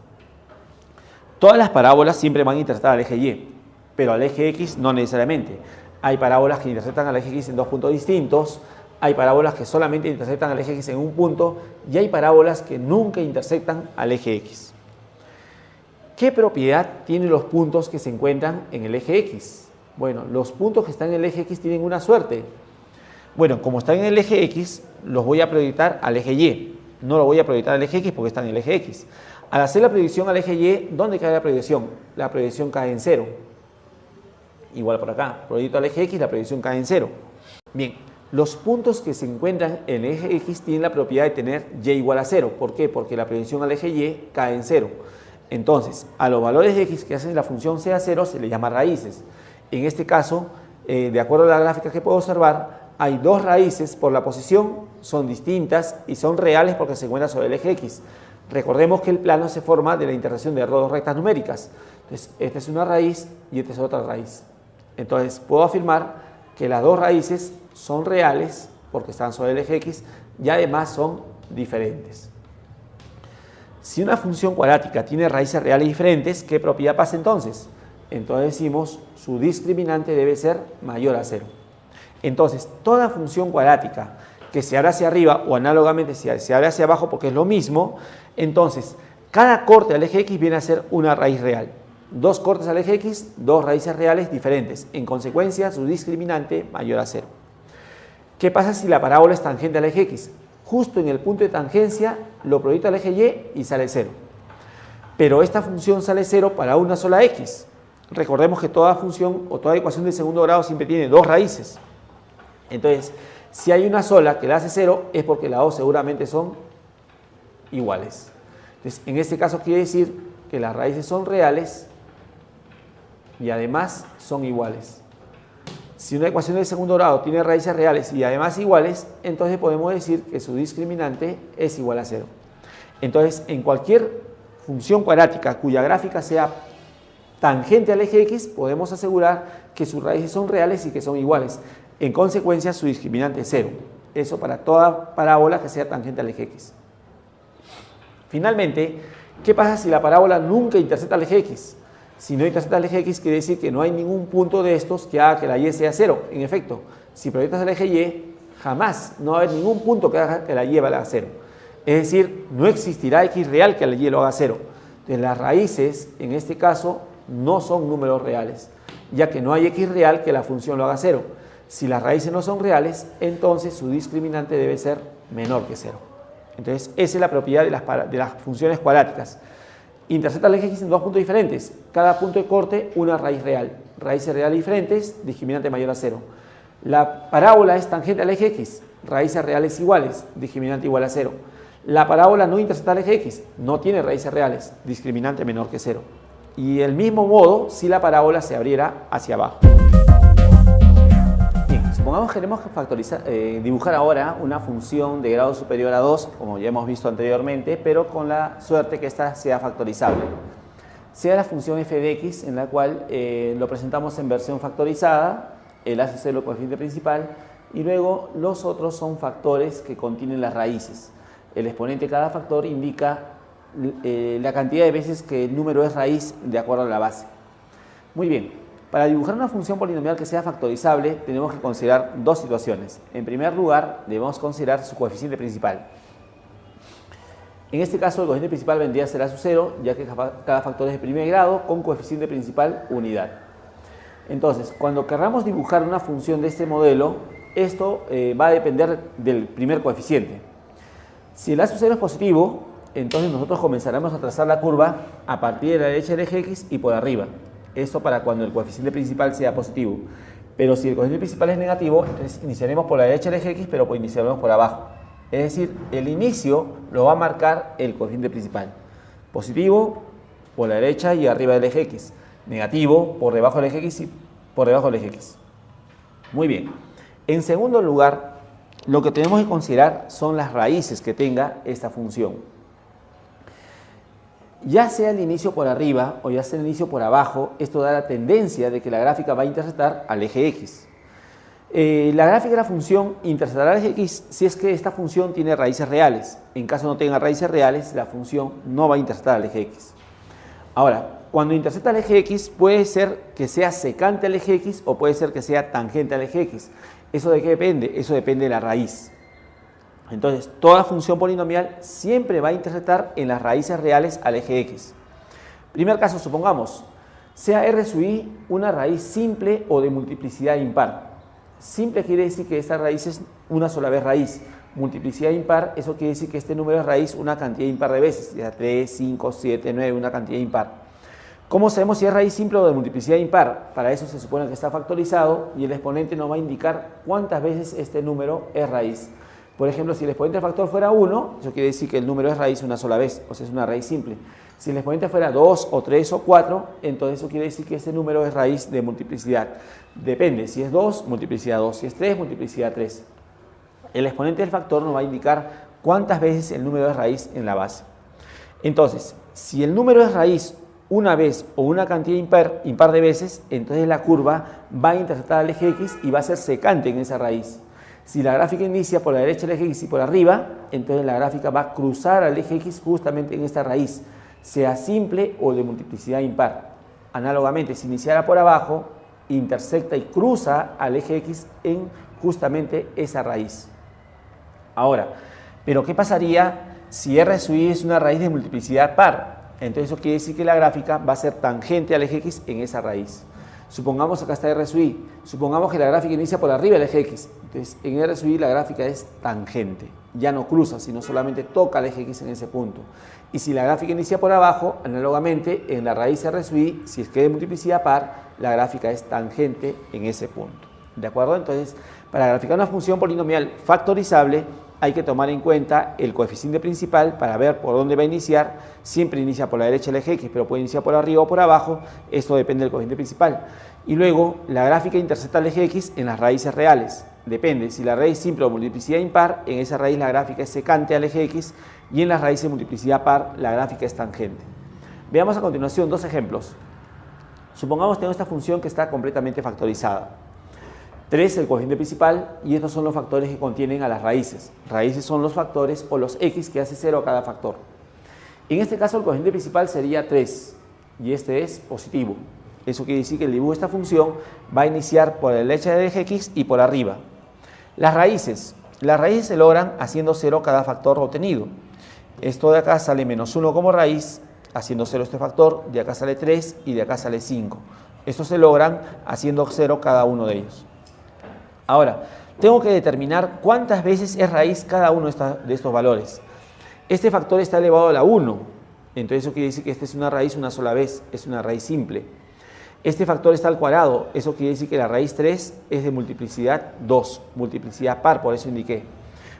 Todas las parábolas siempre van a intersectar al eje Y, pero al eje X no necesariamente. Hay parábolas que intersectan al eje X en dos puntos distintos, hay parábolas que solamente intersectan al eje X en un punto, y hay parábolas que nunca intersectan al eje X. ¿Qué propiedad tienen los puntos que se encuentran en el eje X? Bueno, los puntos que están en el eje X tienen una suerte. Bueno, como están en el eje X, los voy a proyectar al eje Y. No lo voy a proyectar al eje X porque está en el eje X. Al hacer la proyección al eje Y, ¿dónde cae la proyección? La proyección cae en 0. Igual por acá, proyecto al eje X, la proyección cae en 0. Bien, los puntos que se encuentran en el eje X tienen la propiedad de tener Y igual a 0. ¿Por qué? Porque la proyección al eje Y cae en 0. Entonces, a los valores de X que hacen la función sea 0 se le llama raíces. En este caso, de acuerdo a la gráfica que puedo observar, hay dos raíces por la posición, son distintas y son reales porque se encuentran sobre el eje X. Recordemos que el plano se forma de la intersección de dos rectas numéricas. Entonces, esta es una raíz y esta es otra raíz. Entonces, puedo afirmar que las dos raíces son reales porque están sobre el eje X y además son diferentes. Si una función cuadrática tiene raíces reales diferentes, ¿qué propiedad pasa entonces? Entonces decimos, su discriminante debe ser mayor a 0. Entonces, toda función cuadrática que se abre hacia arriba o análogamente se abre hacia abajo porque es lo mismo, entonces, cada corte al eje X viene a ser una raíz real. Dos cortes al eje X, dos raíces reales diferentes. En consecuencia, su discriminante mayor a 0. ¿Qué pasa si la parábola es tangente al eje X? Justo en el punto de tangencia lo proyecto al eje Y y sale 0. Pero esta función sale 0 para una sola X. recordemos que toda función o toda ecuación de segundo grado siempre tiene dos raíces. Entonces, si hay una sola que la hace 0, es porque las dos seguramente son iguales. Entonces, en este caso quiere decir que las raíces son reales y además son iguales. Si una ecuación de segundo grado tiene raíces reales y además iguales, entonces podemos decir que su discriminante es igual a 0. Entonces, en cualquier función cuadrática cuya gráfica sea tangente al eje X, podemos asegurar que sus raíces son reales y que son iguales. En consecuencia, su discriminante es 0. Eso para toda parábola que sea tangente al eje X. Finalmente, ¿qué pasa si la parábola nunca intersecta al eje X? Si no intersecta al eje X, quiere decir que no hay ningún punto de estos que haga que la Y sea 0. En efecto, si proyectas el eje Y, jamás no va a haber ningún punto que haga que la Y valga 0. Es decir, no existirá X real que la Y lo haga 0. Entonces, las raíces, en este caso, no son números reales, ya que no hay X real que la función lo haga 0. Si las raíces no son reales, entonces su discriminante debe ser menor que 0. Entonces, esa es la propiedad de las funciones cuadráticas. Intersecta el eje X en dos puntos diferentes. Cada punto de corte, una raíz real. Raíces reales diferentes, discriminante mayor a 0. La parábola es tangente al eje X. Raíces reales iguales, discriminante igual a 0. La parábola no intersecta al eje X. No tiene raíces reales, discriminante menor que 0. Y del mismo modo, si la parábola se abriera hacia abajo. Bien, supongamos que queremos dibujar ahora una función de grado superior a 2, como ya hemos visto anteriormente, pero con la suerte que esta sea factorizable. Sea la función f de x, en la cual lo presentamos en versión factorizada, el hace ser el coeficiente principal, y luego los otros son factores que contienen las raíces. El exponente de cada factor indica la cantidad de veces que el número es raíz de acuerdo a la base. Muy bien, para dibujar una función polinomial que sea factorizable tenemos que considerar dos situaciones. En primer lugar, debemos considerar su coeficiente principal. En este caso, el coeficiente principal vendría a ser a su 0, ya que cada factor es de primer grado con coeficiente principal unidad. Entonces, cuando queramos dibujar una función de este modelo, esto va a depender del primer coeficiente. Si el a su 0 es positivo, entonces nosotros comenzaremos a trazar la curva a partir de la derecha del eje X y por arriba. Esto para cuando el coeficiente principal sea positivo. Pero si el coeficiente principal es negativo, entonces iniciaremos por la derecha del eje X, pero iniciaremos por abajo. Es decir, el inicio lo va a marcar el coeficiente principal. Positivo por la derecha y arriba del eje X. Negativo por debajo del eje X y por debajo del eje X. Muy bien. En segundo lugar, lo que tenemos que considerar son las raíces que tenga esta función. Ya sea el inicio por arriba o ya sea el inicio por abajo, esto da la tendencia de que la gráfica va a intersectar al eje X. La gráfica de la función intersectará al eje X si es que esta función tiene raíces reales. En caso no tenga raíces reales, la función no va a intersectar al eje X. Ahora, cuando intersecta al eje X, puede ser que sea secante al eje X o puede ser que sea tangente al eje X. ¿Eso de qué depende? Eso depende de la raíz. Entonces, toda función polinomial siempre va a intersectar en las raíces reales al eje X. Primer caso, supongamos, sea R sub i una raíz simple o de multiplicidad impar. Simple quiere decir que esta raíz es una sola vez raíz. Multiplicidad impar, eso quiere decir que este número es raíz una cantidad impar de veces, ya 3, 5, 7, 9, una cantidad impar. ¿Cómo sabemos si es raíz simple o de multiplicidad impar? Para eso se supone que está factorizado y el exponente nos va a indicar cuántas veces este número es raíz. Por ejemplo, si el exponente del factor fuera 1, eso quiere decir que el número es raíz una sola vez, o sea, es una raíz simple. Si el exponente fuera 2 o 3 o 4, entonces eso quiere decir que este número es raíz de multiplicidad. Depende, si es 2, multiplicidad 2, si es 3, multiplicidad 3. El exponente del factor nos va a indicar cuántas veces el número es raíz en la base. Entonces, si el número es raíz una vez o una cantidad impar de veces, entonces la curva va a intersectar al eje X y va a ser secante en esa raíz. Si la gráfica inicia por la derecha del eje X y por arriba, entonces la gráfica va a cruzar al eje X justamente en esta raíz, sea simple o de multiplicidad impar. Análogamente, si iniciara por abajo, intersecta y cruza al eje X en justamente esa raíz. Ahora, ¿pero qué pasaría si R sub i es una raíz de multiplicidad par? Entonces eso quiere decir que la gráfica va a ser tangente al eje X en esa raíz. Supongamos acá está R sub i, supongamos que la gráfica inicia por arriba del eje X, entonces en R sub i la gráfica es tangente, ya no cruza, sino solamente toca el eje X en ese punto. Y si la gráfica inicia por abajo, análogamente en la raíz R sub I, si es que es de multiplicidad par, la gráfica es tangente en ese punto. ¿De acuerdo? Entonces, para graficar una función polinomial factorizable, hay que tomar en cuenta el coeficiente principal para ver por dónde va a iniciar. Siempre inicia por la derecha el eje X, pero puede iniciar por arriba o por abajo. Esto depende del coeficiente principal. Y luego, la gráfica intercepta el eje X en las raíces reales. Depende, si la raíz simple o multiplicidad impar, en esa raíz la gráfica es secante al eje X, y en las raíces de multiplicidad par, la gráfica es tangente. Veamos a continuación dos ejemplos. Supongamos que tengo esta función que está completamente factorizada. 3 el coeficiente principal, y estos son los factores que contienen a las raíces. Raíces son los factores o los x que hace 0 a cada factor. En este caso el coeficiente principal sería 3 y este es positivo. Eso quiere decir que el dibujo de esta función va a iniciar por la derecha del eje x y por arriba. Las raíces se logran haciendo 0 cada factor obtenido. Esto de acá sale menos 1 como raíz, haciendo 0 este factor, de acá sale 3 y de acá sale 5. Estos se logran haciendo 0 cada uno de ellos. Ahora, tengo que determinar cuántas veces es raíz cada uno de estos valores. Este factor está elevado a la 1, entonces eso quiere decir que esta es una raíz una sola vez, es una raíz simple. Este factor está al cuadrado, eso quiere decir que la raíz 3 es de multiplicidad 2, multiplicidad par, por eso indiqué.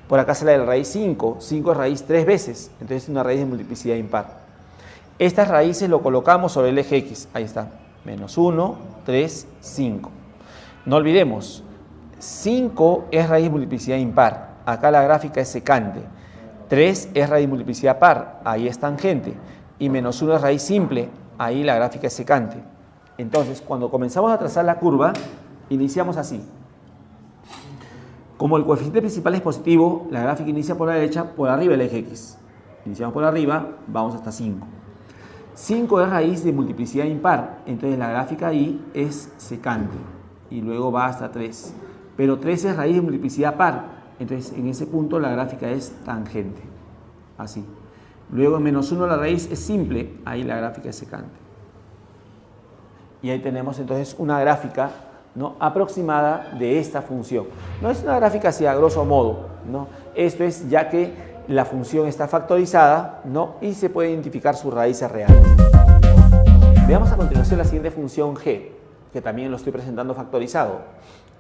Por acá sale la raíz 5, 5 es raíz 3 veces, entonces es una raíz de multiplicidad impar. Estas raíces lo colocamos sobre el eje X, ahí está, menos 1, 3, 5. No olvidemos, 5 es raíz de multiplicidad impar, acá la gráfica es secante. 3 es raíz de multiplicidad par, ahí es tangente. Y menos 1 es raíz simple, ahí la gráfica es secante. Entonces, cuando comenzamos a trazar la curva, iniciamos así. Como el coeficiente principal es positivo, la gráfica inicia por la derecha, por arriba el eje X. Iniciamos por arriba, vamos hasta 5. 5 es raíz de multiplicidad impar, entonces la gráfica ahí es secante. Y luego va hasta 3. Pero 3 es raíz de multiplicidad par, entonces en ese punto la gráfica es tangente. Así. Luego en menos 1 la raíz es simple, ahí la gráfica es secante. Y ahí tenemos entonces una gráfica, ¿no?, aproximada de esta función. No es una gráfica así a grosso modo, ¿no? Esto es ya que la función está factorizada, ¿no?, y se puede identificar sus raíces reales. Veamos a continuación la siguiente función g, que también lo estoy presentando factorizado.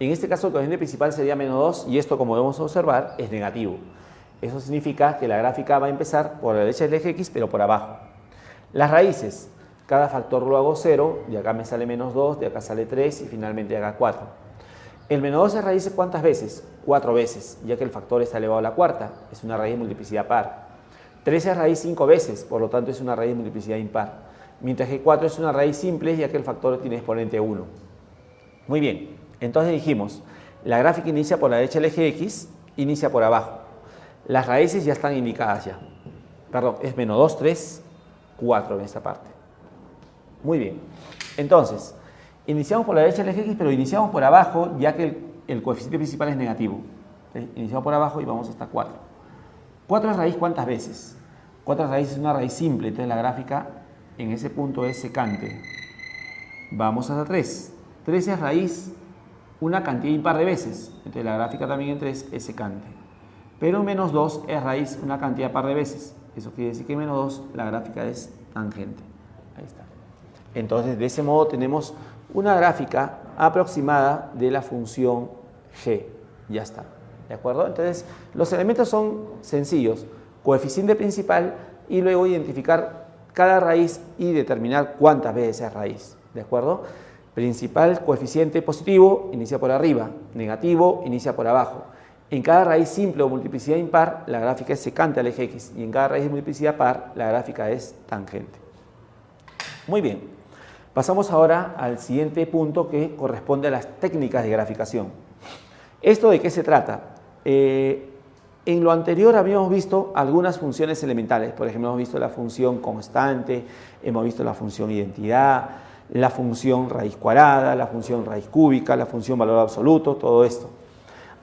En este caso el coeficiente principal sería menos 2 y esto, como debemos observar, es negativo. Eso significa que la gráfica va a empezar por la derecha del eje X, pero por abajo. Las raíces. Cada factor lo hago 0, de acá me sale menos 2, de acá sale 3 y finalmente de acá 4. El menos 2 es raíz de ¿cuántas veces? 4 veces, ya que el factor está elevado a la cuarta, es una raíz de multiplicidad par. 3 es raíz 5 veces, por lo tanto es una raíz de multiplicidad impar. Mientras que 4 es una raíz simple, ya que el factor tiene exponente 1. Muy bien, entonces dijimos, la gráfica inicia por la derecha del eje X, inicia por abajo. Las raíces ya están indicadas ya. Perdón, es menos 2, 3, 4 en esta parte. Muy bien, entonces, iniciamos por la derecha del eje X, pero iniciamos por abajo, ya que el coeficiente principal es negativo. Iniciamos por abajo y vamos hasta 4. 4 es raíz ¿cuántas veces? 4 es raíz es una raíz simple, entonces la gráfica en ese punto es secante. Vamos hasta 3. 3 es raíz una cantidad impar de veces, entonces la gráfica también en 3 es secante. Pero menos 2 es raíz una cantidad par de veces, eso quiere decir que en menos 2 la gráfica es tangente. Ahí está. Entonces, de ese modo tenemos una gráfica aproximada de la función g. Ya está. ¿De acuerdo? Entonces, los elementos son sencillos. Coeficiente principal y luego identificar cada raíz y determinar cuántas veces es raíz. ¿De acuerdo? Principal, coeficiente positivo, inicia por arriba. Negativo, inicia por abajo. En cada raíz simple o multiplicidad impar, la gráfica es secante al eje X. Y en cada raíz de multiplicidad par, la gráfica es tangente. Muy bien. Pasamos ahora al siguiente punto que corresponde a las técnicas de graficación. ¿Esto de qué se trata? En lo anterior habíamos visto algunas funciones elementales. Por ejemplo, hemos visto la función constante, hemos visto la función identidad, la función raíz cuadrada, la función raíz cúbica, la función valor absoluto, todo esto.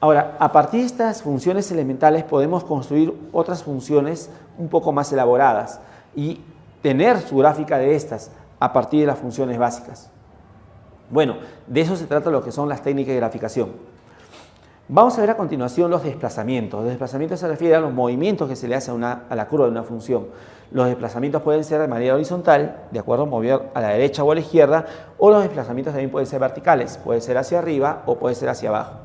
Ahora, a partir de estas funciones elementales podemos construir otras funciones un poco más elaboradas y tener su gráfica de estas a partir de las funciones básicas. Bueno, de eso se trata lo que son las técnicas de graficación. Vamos a ver a continuación los desplazamientos. Los desplazamientos se refieren a los movimientos que se le hace a la curva de una función. Los desplazamientos pueden ser de manera horizontal, de acuerdo, mover a la derecha o a la izquierda, o los desplazamientos también pueden ser verticales, puede ser hacia arriba o puede ser hacia abajo.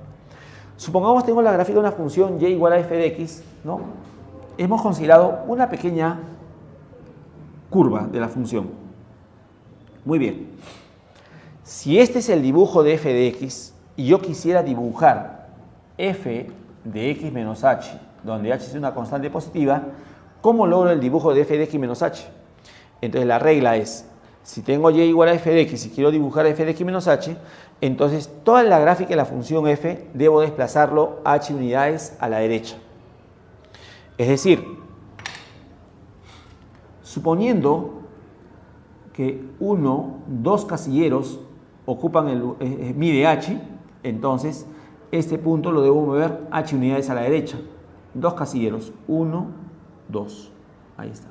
Supongamos tengo la gráfica de una función y igual a f de x, ¿no? Hemos considerado una pequeña curva de la función. Muy bien. Si este es el dibujo de f de x y yo quisiera dibujar f de x menos h, donde h es una constante positiva, ¿cómo logro el dibujo de f de x menos h? Entonces la regla es, si tengo y igual a f de x y quiero dibujar f de x menos h, entonces toda la gráfica de la función f debo desplazarlo h unidades a la derecha. Es decir, suponiendo que dos casilleros ocupan mide h, entonces este punto lo debo mover h unidades a la derecha. Dos casilleros, 1, 2. Ahí está.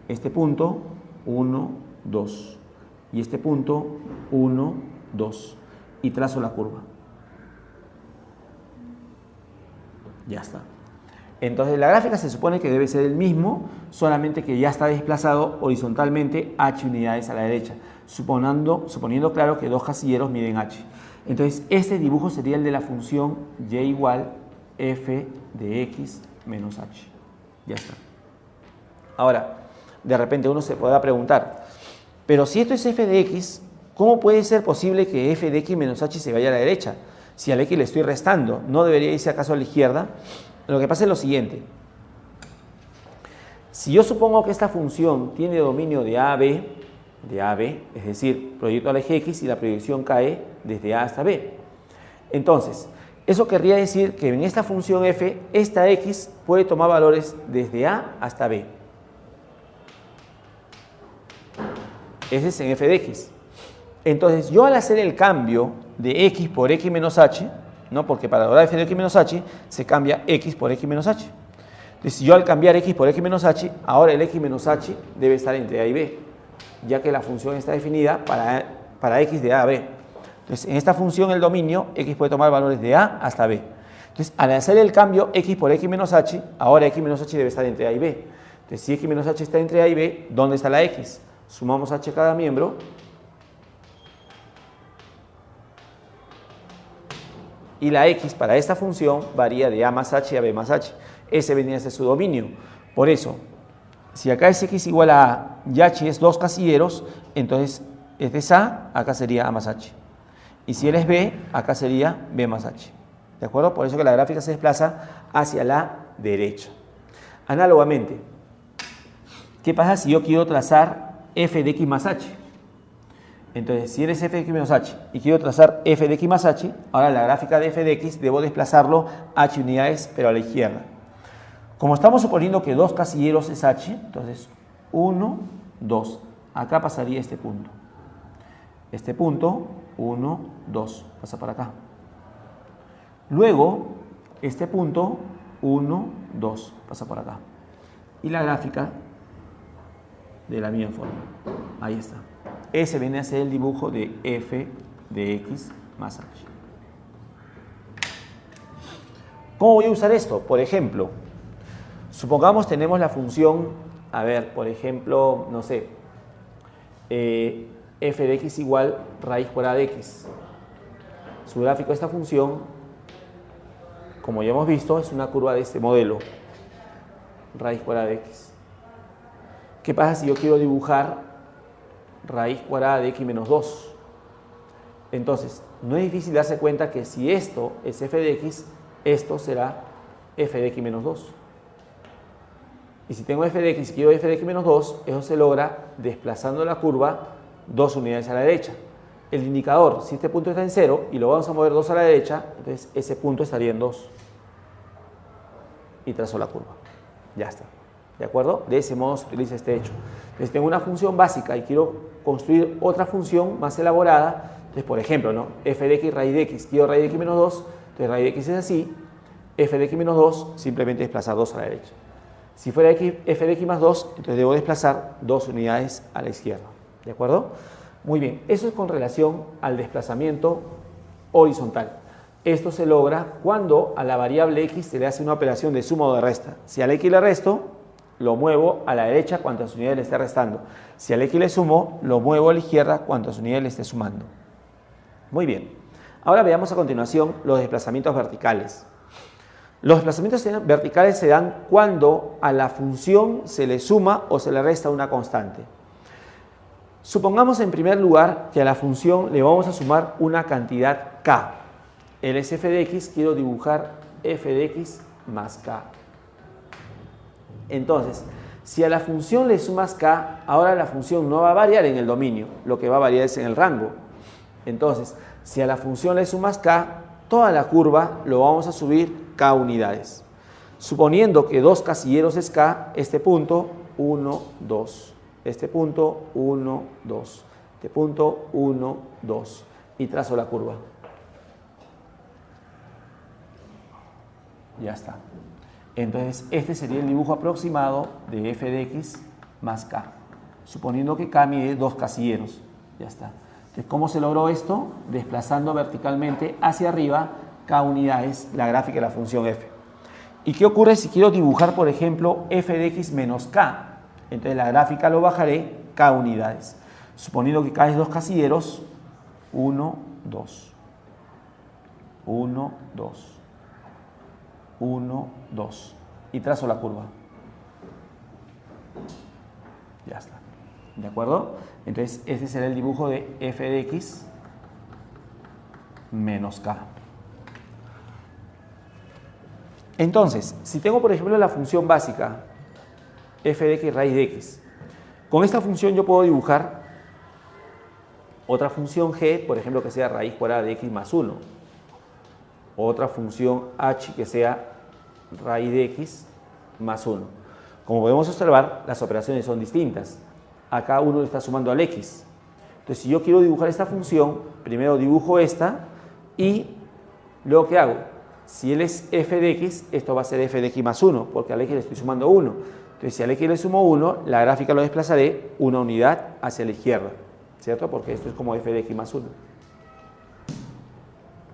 Este punto, 1, 2. Y este punto, 1, 2. Y trazo la curva. Ya está. Entonces la gráfica se supone que debe ser el mismo, solamente que ya está desplazado horizontalmente h unidades a la derecha, suponiendo claro que dos casilleros miden h. Entonces este dibujo sería el de la función y igual f de x menos h. Ya está. Ahora, de repente uno se podrá preguntar, pero si esto es f de x, ¿cómo puede ser posible que f de x menos h se vaya a la derecha? Si al x le estoy restando, ¿no debería irse acaso a la izquierda? Lo que pasa es lo siguiente. Si yo supongo que esta función tiene dominio de A a B, es decir, proyecto al eje X y la proyección cae desde A hasta B. Entonces, eso querría decir que en esta función f, esta X puede tomar valores desde A hasta B. Ese es en f de X. Entonces, yo al hacer el cambio de X por X menos H, ¿no? Porque para lograr f de x menos h se cambia x por x menos h. Entonces, yo al cambiar x por x menos h, ahora el x menos h debe estar entre a y b, ya que la función está definida para x de a a b. Entonces, en esta función el dominio, x puede tomar valores de a hasta b. Entonces, al hacer el cambio x por x menos h, ahora x menos h debe estar entre a y b. Entonces, si x menos h está entre a y b, ¿dónde está la x? Sumamos h cada miembro. Y la x para esta función varía de a más h a b más h. Ese vendría a ser su dominio. Por eso, si acá es x igual a a y h es dos casilleros, entonces este es a, acá sería a más h. Y si él es b, acá sería b más h. ¿De acuerdo? Por eso que la gráfica se desplaza hacia la derecha. Análogamente, ¿qué pasa si yo quiero trazar f de x más h? Entonces, si eres f de x menos h y quiero trazar f de x más h, ahora la gráfica de f de x debo desplazarlo h unidades, pero a la izquierda. Como estamos suponiendo que dos casilleros es h, entonces 1, 2. Acá pasaría este punto. Este punto, 1, 2. Pasa para acá. Luego, este punto, 1, 2. Pasa por acá. Y la gráfica de la misma forma. Ahí está. Ese viene a ser el dibujo de f de x más h. ¿Cómo voy a usar esto? Por ejemplo, supongamos tenemos la función, a ver, por ejemplo, no sé, f de x igual raíz cuadrada de x. Su gráfico de esta función, como ya hemos visto, es una curva de este modelo, raíz cuadrada de x. ¿Qué pasa si yo quiero dibujar raíz cuadrada de x menos 2? Entonces, no es difícil darse cuenta que si esto es f de x, esto será f de x menos 2. Y si tengo f de x y quiero f de x menos 2, eso se logra desplazando la curva 2 unidades a la derecha. El indicador, si este punto está en 0 y lo vamos a mover 2 a la derecha, entonces ese punto estaría en 2. Y trazo la curva. Ya está. ¿De acuerdo? De ese modo se utiliza este hecho. Entonces tengo una función básica y quiero construir otra función más elaborada. Entonces, por ejemplo, ¿no? f de x raíz de x, quiero raíz de x menos 2, entonces raíz de x es así, f de x menos 2, simplemente desplazar 2 a la derecha. Si fuera f de x más 2, entonces debo desplazar 2 unidades a la izquierda. ¿De acuerdo? Muy bien, eso es con relación al desplazamiento horizontal. Esto se logra cuando a la variable x se le hace una operación de suma o de resta. Si al x le resto, lo muevo a la derecha cuantas unidades le esté restando. Si al x le sumo, lo muevo a la izquierda cuantas unidades le esté sumando. Muy bien. Ahora veamos a continuación los desplazamientos verticales. Los desplazamientos verticales se dan cuando a la función se le suma o se le resta una constante. Supongamos en primer lugar que a la función le vamos a sumar una cantidad k. Él es f de x, quiero dibujar f de x más k. Entonces, si a la función le sumas k, ahora la función no va a variar en el dominio, lo que va a variar es en el rango. Entonces, si a la función le sumas k, toda la curva lo vamos a subir k unidades. Suponiendo que 2 casilleros es k, este punto 1, 2. Este punto 1, 2. Este punto 1, 2. Y trazo la curva. Ya está. Entonces, este sería el dibujo aproximado de f de x más k. Suponiendo que k mide 2 casilleros. Ya está. Entonces, ¿cómo se logró esto? Desplazando verticalmente hacia arriba k unidades la gráfica de la función f. ¿Y qué ocurre si quiero dibujar, por ejemplo, f de x menos k? Entonces, la gráfica lo bajaré k unidades. Suponiendo que k es 2 casilleros, 1, 2. 1, 2. 1, 2. Y trazo la curva. Ya está. ¿De acuerdo? Entonces, este será el dibujo de f de x menos k. Entonces, si tengo, por ejemplo, la función básica f de x raíz de x, con esta función yo puedo dibujar otra función g, por ejemplo, que sea raíz cuadrada de x más 1. Otra función h que sea raíz de x más 1. Como podemos observar, las operaciones son distintas. Acá uno le está sumando al x. Entonces, si yo quiero dibujar esta función, primero dibujo esta y luego, ¿qué hago? Si él es f de x, esto va a ser f de x más 1, porque al x le estoy sumando 1. Entonces, si al x le sumo 1, la gráfica lo desplazaré una unidad hacia la izquierda, ¿cierto? Porque esto es como f de x más 1.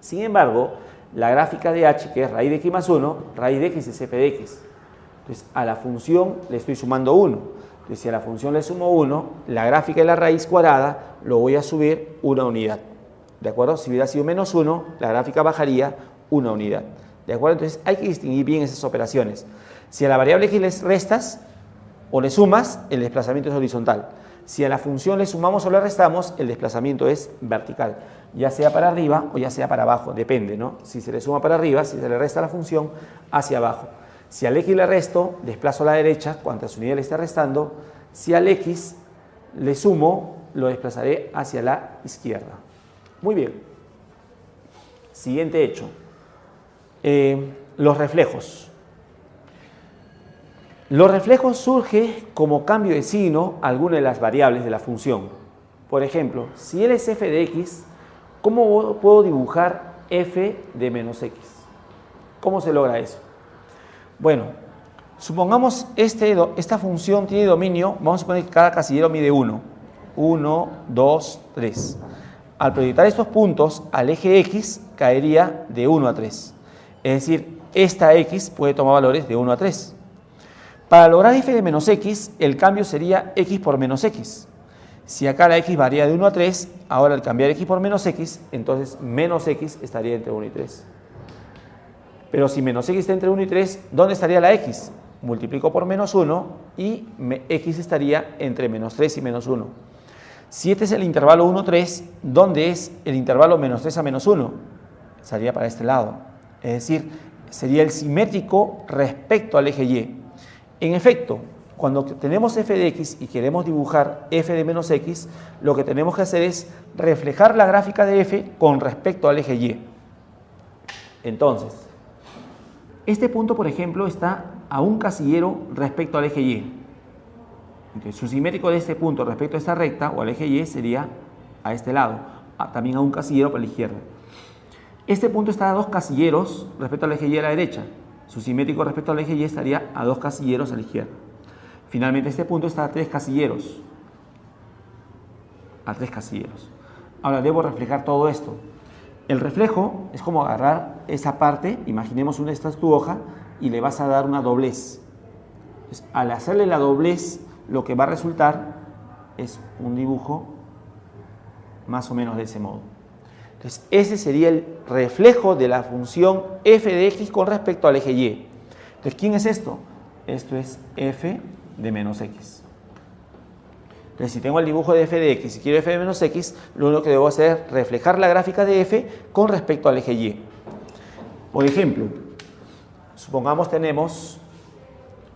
Sin embargo, la gráfica de h, que es raíz de x más 1, raíz de x es f de x. Entonces, a la función le estoy sumando 1. Entonces, si a la función le sumo 1, la gráfica de la raíz cuadrada lo voy a subir una unidad. ¿De acuerdo? Si hubiera sido menos 1, la gráfica bajaría una unidad. ¿De acuerdo? Entonces, hay que distinguir bien esas operaciones. Si a la variable x le restas o le sumas, el desplazamiento es horizontal. Si a la función le sumamos o le restamos, el desplazamiento es vertical. Ya sea para arriba o ya sea para abajo, depende, ¿no? Si se le suma para arriba, si se le resta a la función, hacia abajo. Si al x le resto, desplazo a la derecha, cuantas unidades le está restando. Si al x le sumo, lo desplazaré hacia la izquierda. Muy bien. Siguiente hecho. Los reflejos. Los reflejos surgen como cambio de signo a alguna de las variables de la función. Por ejemplo, si él es f de x, ¿cómo puedo dibujar f de menos x? ¿Cómo se logra eso? Bueno, supongamos esta función tiene dominio, vamos a suponer que cada casillero mide 1. 1, 2, 3. Al proyectar estos puntos al eje x, caería de 1 a 3. Es decir, esta x puede tomar valores de 1 a 3. Para lograr f de menos x, el cambio sería x por menos x. Si acá la x varía de 1 a 3, ahora al cambiar x por menos x, entonces menos x estaría entre 1 y 3. Pero si menos x está entre 1 y 3, ¿dónde estaría la x? Multiplico por menos 1 y x estaría entre menos 3 y menos 1. Si este es el intervalo 1, 3, ¿dónde es el intervalo menos 3 a menos 1? Estaría para este lado. Es decir, sería el simétrico respecto al eje y. En efecto, cuando tenemos f de x y queremos dibujar f de menos x, lo que tenemos que hacer es reflejar la gráfica de f con respecto al eje y. Entonces, este punto, por ejemplo, está a un casillero respecto al eje y. Entonces, su simétrico de este punto respecto a esta recta o al eje y sería a este lado, también a un casillero para la izquierda. Este punto está a 2 casilleros respecto al eje y a la derecha. Su simétrico respecto al eje y estaría a 2 casilleros a la izquierda. Finalmente, este punto está a 3 casilleros. A 3 casilleros. Ahora, debo reflejar todo esto. El reflejo es como agarrar esa parte, imaginemos esta es tu hoja, y le vas a dar una doblez. Entonces, al hacerle la doblez, lo que va a resultar es un dibujo más o menos de ese modo. Entonces, ese sería el reflejo de la función f de x con respecto al eje y. Entonces, ¿quién es esto? Esto es f de menos x. Entonces, si tengo el dibujo de f de x y quiero f de menos x, lo único que debo hacer es reflejar la gráfica de f con respecto al eje y. Por ejemplo, supongamos tenemos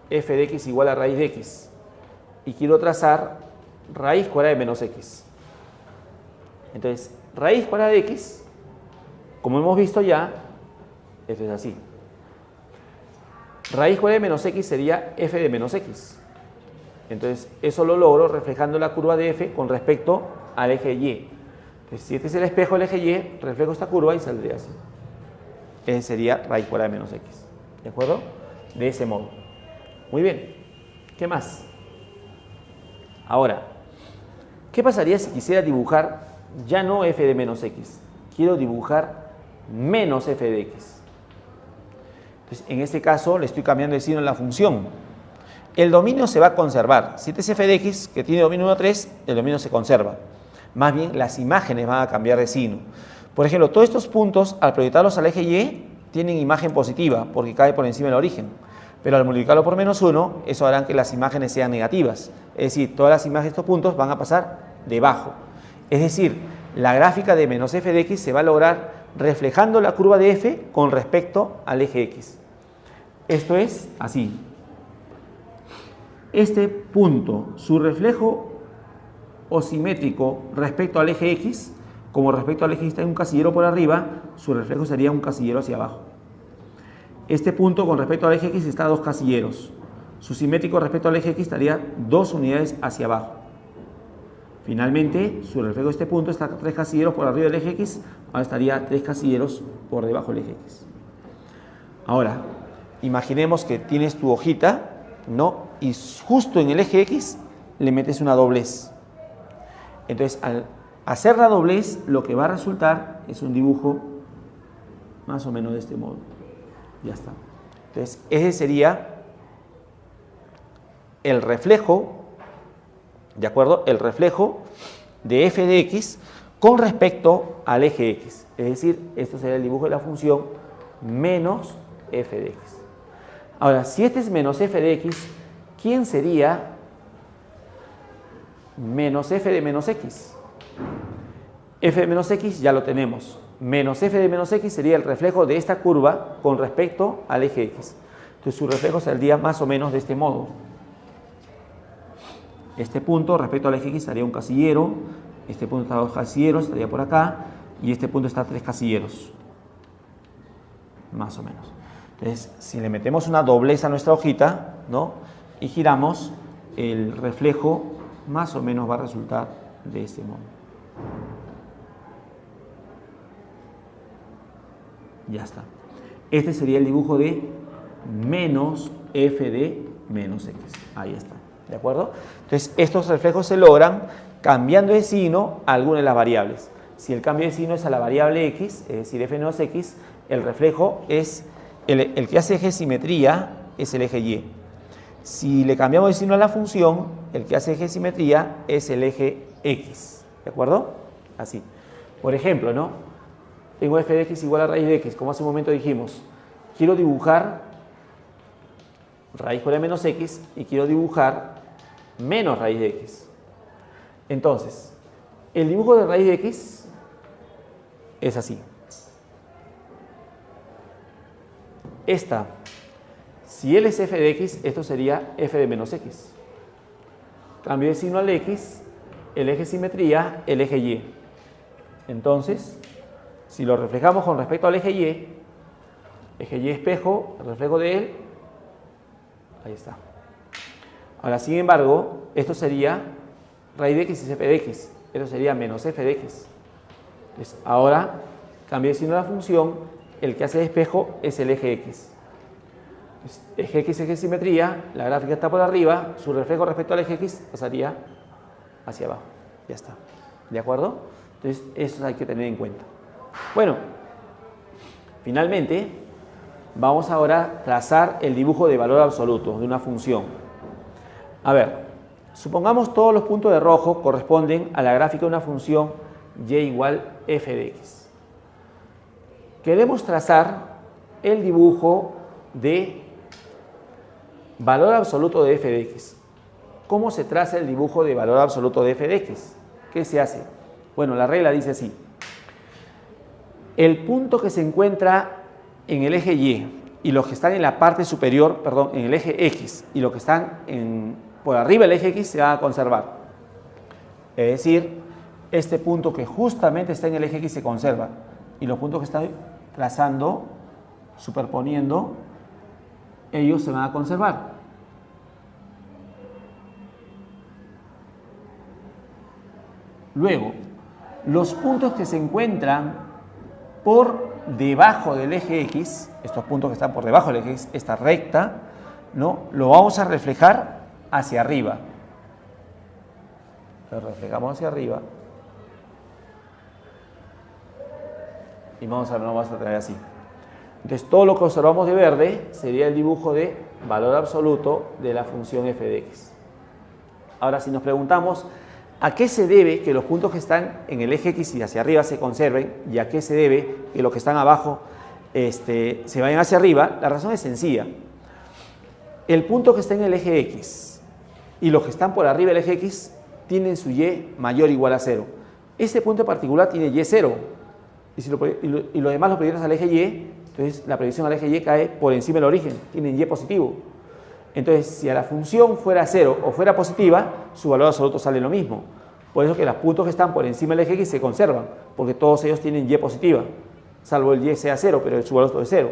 f de x igual a raíz de x y quiero trazar raíz cuadrada de menos x. Entonces, raíz cuadrada de x, como hemos visto ya, esto es así. Raíz cuadrada de menos x sería f de menos x. Entonces, eso lo logro reflejando la curva de f con respecto al eje y. Entonces, si este es el espejo del eje y, reflejo esta curva y saldría así. Ese sería raíz cuadrada de menos x. ¿De acuerdo? De ese modo. Muy bien. ¿Qué más? Ahora, ¿qué pasaría si quisiera dibujar ya no f de menos x? Quiero dibujar menos f de x. Entonces, en este caso, le estoy cambiando el signo en la función. El dominio se va a conservar. Si este es f de x, que tiene dominio 1, 3, el dominio se conserva. Más bien, las imágenes van a cambiar de signo. Por ejemplo, todos estos puntos, al proyectarlos al eje y, tienen imagen positiva, porque cae por encima del origen. Pero al multiplicarlo por menos 1, eso hará que las imágenes sean negativas. Es decir, todas las imágenes de estos puntos van a pasar debajo. Es decir, la gráfica de menos f de x se va a lograr reflejando la curva de f con respecto al eje x. Esto es así. Este punto, su reflejo o simétrico respecto al eje x, como respecto al eje está en un casillero por arriba, su reflejo sería un casillero hacia abajo. Este punto con respecto al eje x está a 2 casilleros. Su simétrico respecto al eje x estaría 2 unidades hacia abajo. Finalmente, su reflejo de este punto está a 3 casilleros por arriba del eje x, ahora estaría 3 casilleros por debajo del eje x. Ahora, imaginemos que tienes tu hojita, ¿no? Y justo en el eje x le metes una doblez. Entonces, al hacer la doblez, lo que va a resultar es un dibujo más o menos de este modo. Ya está. Entonces, ese sería el reflejo, ¿de acuerdo? El reflejo de f de x con respecto al eje x. Es decir, esto sería el dibujo de la función menos f de x. Ahora, si este es menos f de x, ¿quién sería menos f de menos x? F de menos x ya lo tenemos. Menos f de menos x sería el reflejo de esta curva con respecto al eje x. Entonces su reflejo saldría más o menos de este modo. Este punto respecto al eje x estaría un casillero, este punto está a 2 casilleros, estaría por acá, y este punto está a 3 casilleros. Más o menos. Entonces, si le metemos una doblez a nuestra hojita, ¿no? Y giramos, el reflejo más o menos va a resultar de este modo. Ya está. Este sería el dibujo de menos f de menos x. Ahí está. ¿De acuerdo? Entonces, estos reflejos se logran cambiando de signo a alguna de las variables. Si el cambio de signo es a la variable x, es decir, f menos x, el reflejo es el que hace eje simetría es el eje y. Si le cambiamos de signo a la función, el que hace eje simetría es el eje x. ¿De acuerdo? Así. Por ejemplo, ¿no? Tengo f de x igual a raíz de x, como hace un momento dijimos. Quiero dibujar raíz cuadrada de menos x y quiero dibujar menos raíz de x. Entonces, el dibujo de raíz de x es así. Esta, si él es f de x, esto sería f de menos x. Cambio de signo al x, el eje simetría, el eje y. Entonces, si lo reflejamos con respecto al eje y espejo, el reflejo de él, ahí está. Ahora, sin embargo, esto sería raíz de x es f de x. Esto sería menos f de x. Entonces, ahora, cambio de signo de la función, el que hace de espejo es el eje x. Entonces, eje x, eje simetría, la gráfica está por arriba, su reflejo respecto al eje x pasaría hacia abajo. Ya está. ¿De acuerdo? Entonces, eso hay que tener en cuenta. Bueno, finalmente vamos ahora a trazar el dibujo de valor absoluto de una función. A ver, supongamos todos los puntos de rojo corresponden a la gráfica de una función y igual f de x. Queremos trazar el dibujo de valor absoluto de f de x. ¿Cómo se traza el dibujo de valor absoluto de f de x? ¿Qué se hace? Bueno, la regla dice así. El punto que se encuentra en el eje y los que están en la parte superior, perdón, en el eje x y los que están por arriba del eje x se van a conservar. Es decir, este punto que justamente está en el eje x se conserva y los puntos que estoy trazando, superponiendo, ellos se van a conservar. Luego, los puntos que se encuentran por debajo del eje x, estos puntos que están por debajo del eje x, esta recta, ¿no? Lo vamos a reflejar hacia arriba. Lo reflejamos hacia arriba. Y vamos a traer así. Entonces, todo lo que observamos de verde sería el dibujo de valor absoluto de la función f de x. Ahora, si nos preguntamos a qué se debe que los puntos que están en el eje x y hacia arriba se conserven y a qué se debe que los que están abajo se vayan hacia arriba, la razón es sencilla. El punto que está en el eje x y los que están por arriba del eje x tienen su y mayor o igual a 0. Ese punto en particular tiene y 0. Y lo demás lo proyectas al eje y, entonces la proyección al eje y cae por encima del origen, tienen y positivo. Entonces, si a la función fuera 0 o fuera positiva, su valor absoluto sale lo mismo. Por eso que los puntos que están por encima del eje x se conservan, porque todos ellos tienen y positiva, salvo el y sea 0, pero su valor absoluto es 0.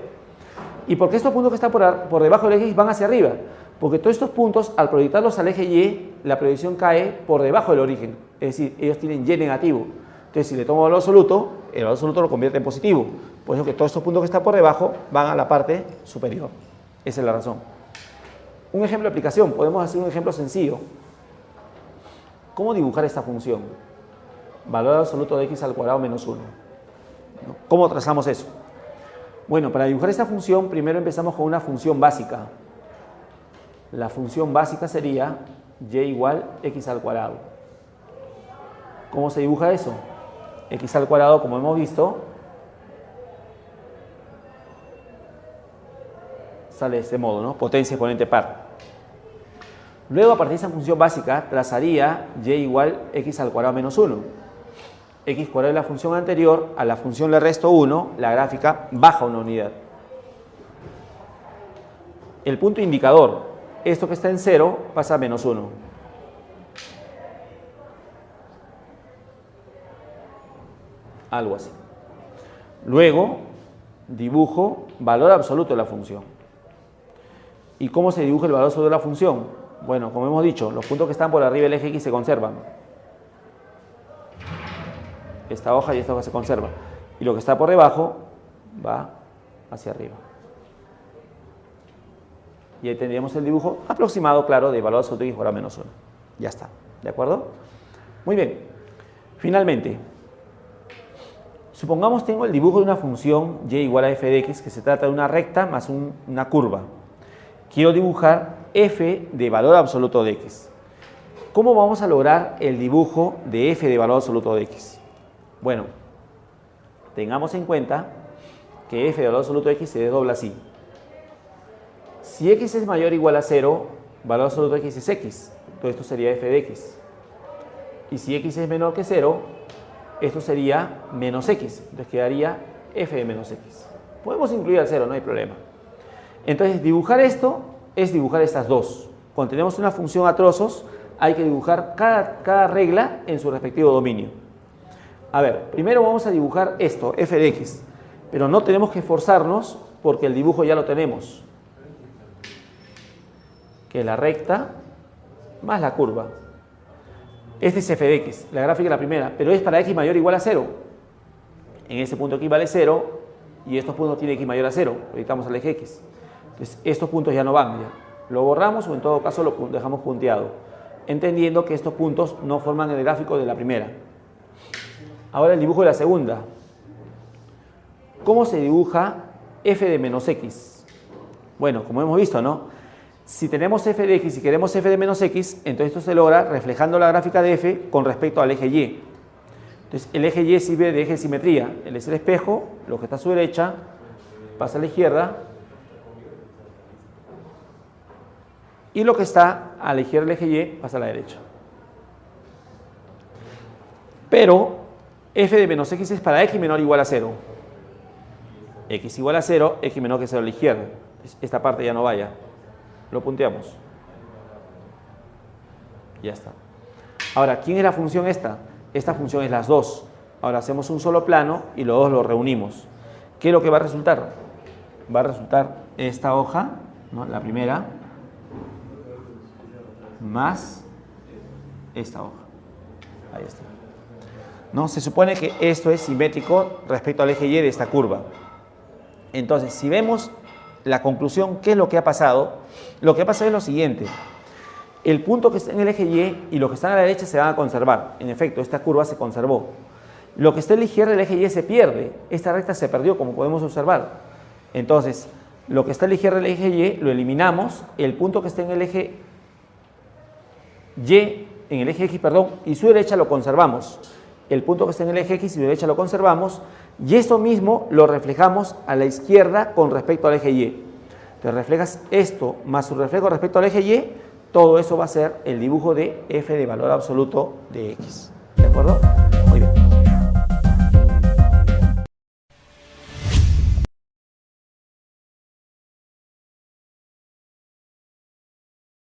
¿Y por qué estos puntos que están por debajo del eje x van hacia arriba? Porque todos estos puntos, al proyectarlos al eje y, la proyección cae por debajo del origen, es decir, ellos tienen y negativo. Entonces, si le tomo valor absoluto, el valor absoluto lo convierte en positivo. Por eso que todos estos puntos que están por debajo van a la parte superior. Esa es la razón. Un ejemplo de aplicación, podemos hacer un ejemplo sencillo. ¿Cómo dibujar esta función? Valor absoluto de x al cuadrado menos 1. ¿Cómo trazamos eso? Bueno, para dibujar esta función, primero empezamos con una función básica. La función básica sería y igual x al cuadrado. ¿Cómo se dibuja eso? X al cuadrado, como hemos visto, sale de este modo, ¿no? Potencia exponente par. Luego, a partir de esa función básica, trazaría y igual x al cuadrado menos 1. X cuadrado es la función anterior, a la función le resto 1, la gráfica baja una unidad. El punto indicador, esto que está en 0, pasa a menos 1. Algo así. Luego, dibujo valor absoluto de la función. ¿Y cómo se dibuja el valor absoluto de la función? Bueno, como hemos dicho, los puntos que están por arriba del eje x se conservan. Esta hoja y esta hoja se conservan. Y lo que está por debajo va hacia arriba. Y ahí tendríamos el dibujo aproximado, claro, de valor absoluto de x igual a menos 1. Ya está. ¿De acuerdo? Muy bien. Finalmente, supongamos tengo el dibujo de una función y igual a f de x, que se trata de una recta más una curva. Quiero dibujar f de valor absoluto de x. ¿Cómo vamos a lograr el dibujo de f de valor absoluto de x? Bueno, tengamos en cuenta que f de valor absoluto de x se desdobla así. Si x es mayor o igual a 0, valor absoluto de x es x. Entonces esto sería f de x. Y si x es menor que 0, esto sería menos x. Entonces quedaría f de menos x. Podemos incluir al 0, no hay problema. Entonces, dibujar esto es dibujar estas dos. Cuando tenemos una función a trozos, hay que dibujar cada regla en su respectivo dominio. A ver, primero vamos a dibujar esto, f de x. Pero no tenemos que esforzarnos porque el dibujo ya lo tenemos. Que es la recta más la curva. Este es f de x, la gráfica es la primera, pero es para x mayor o igual a 0. En ese punto aquí vale 0 y estos puntos tienen x mayor a 0. Proyectamos al eje x. Entonces, estos puntos ya no van. Ya. Lo borramos o en todo caso lo dejamos punteado, entendiendo que estos puntos no forman el gráfico de la primera. Ahora el dibujo de la segunda. ¿cómo se dibuja f de menos x? Bueno, como hemos visto, ¿no? Si tenemos f de x y queremos f de menos x, entonces esto se logra reflejando la gráfica de f con respecto al eje y. Entonces, el eje y sirve de eje de simetría. Él es el espejo, lo que está a su derecha pasa a la izquierda, y lo que está a la izquierda del eje y pasa a la derecha. Pero f de menos x es para x menor o igual a 0. X igual a 0, x menor que 0 a la izquierda. Entonces, esta parte ya no vaya. Lo punteamos. Ya está. Ahora, ¿quién es la función esta? Esta función es las dos. Ahora hacemos un solo plano y los dos los reunimos. ¿Qué es lo que va a resultar? Va a resultar esta hoja, ¿no? La primera, más esta hoja. Ahí está. ¿No? Se supone que esto es simétrico respecto al eje y de esta curva. Entonces, si vemos la conclusión, ¿qué es lo que ha pasado? Lo que ha pasado es lo siguiente. El punto que está en el eje y los que están a la derecha se van a conservar. En efecto, esta curva se conservó. Lo que está a la izquierda del eje y se pierde. Esta recta se perdió, como podemos observar. Entonces, lo que está a la izquierda del eje y lo eliminamos. El punto que está en el eje X, y su derecha lo conservamos. El punto que está en el eje X y su derecha lo conservamos. Y esto mismo lo reflejamos a la izquierda con respecto al eje Y. Te reflejas esto más su reflejo respecto al eje Y, todo eso va a ser el dibujo de f de valor absoluto de x. ¿De acuerdo?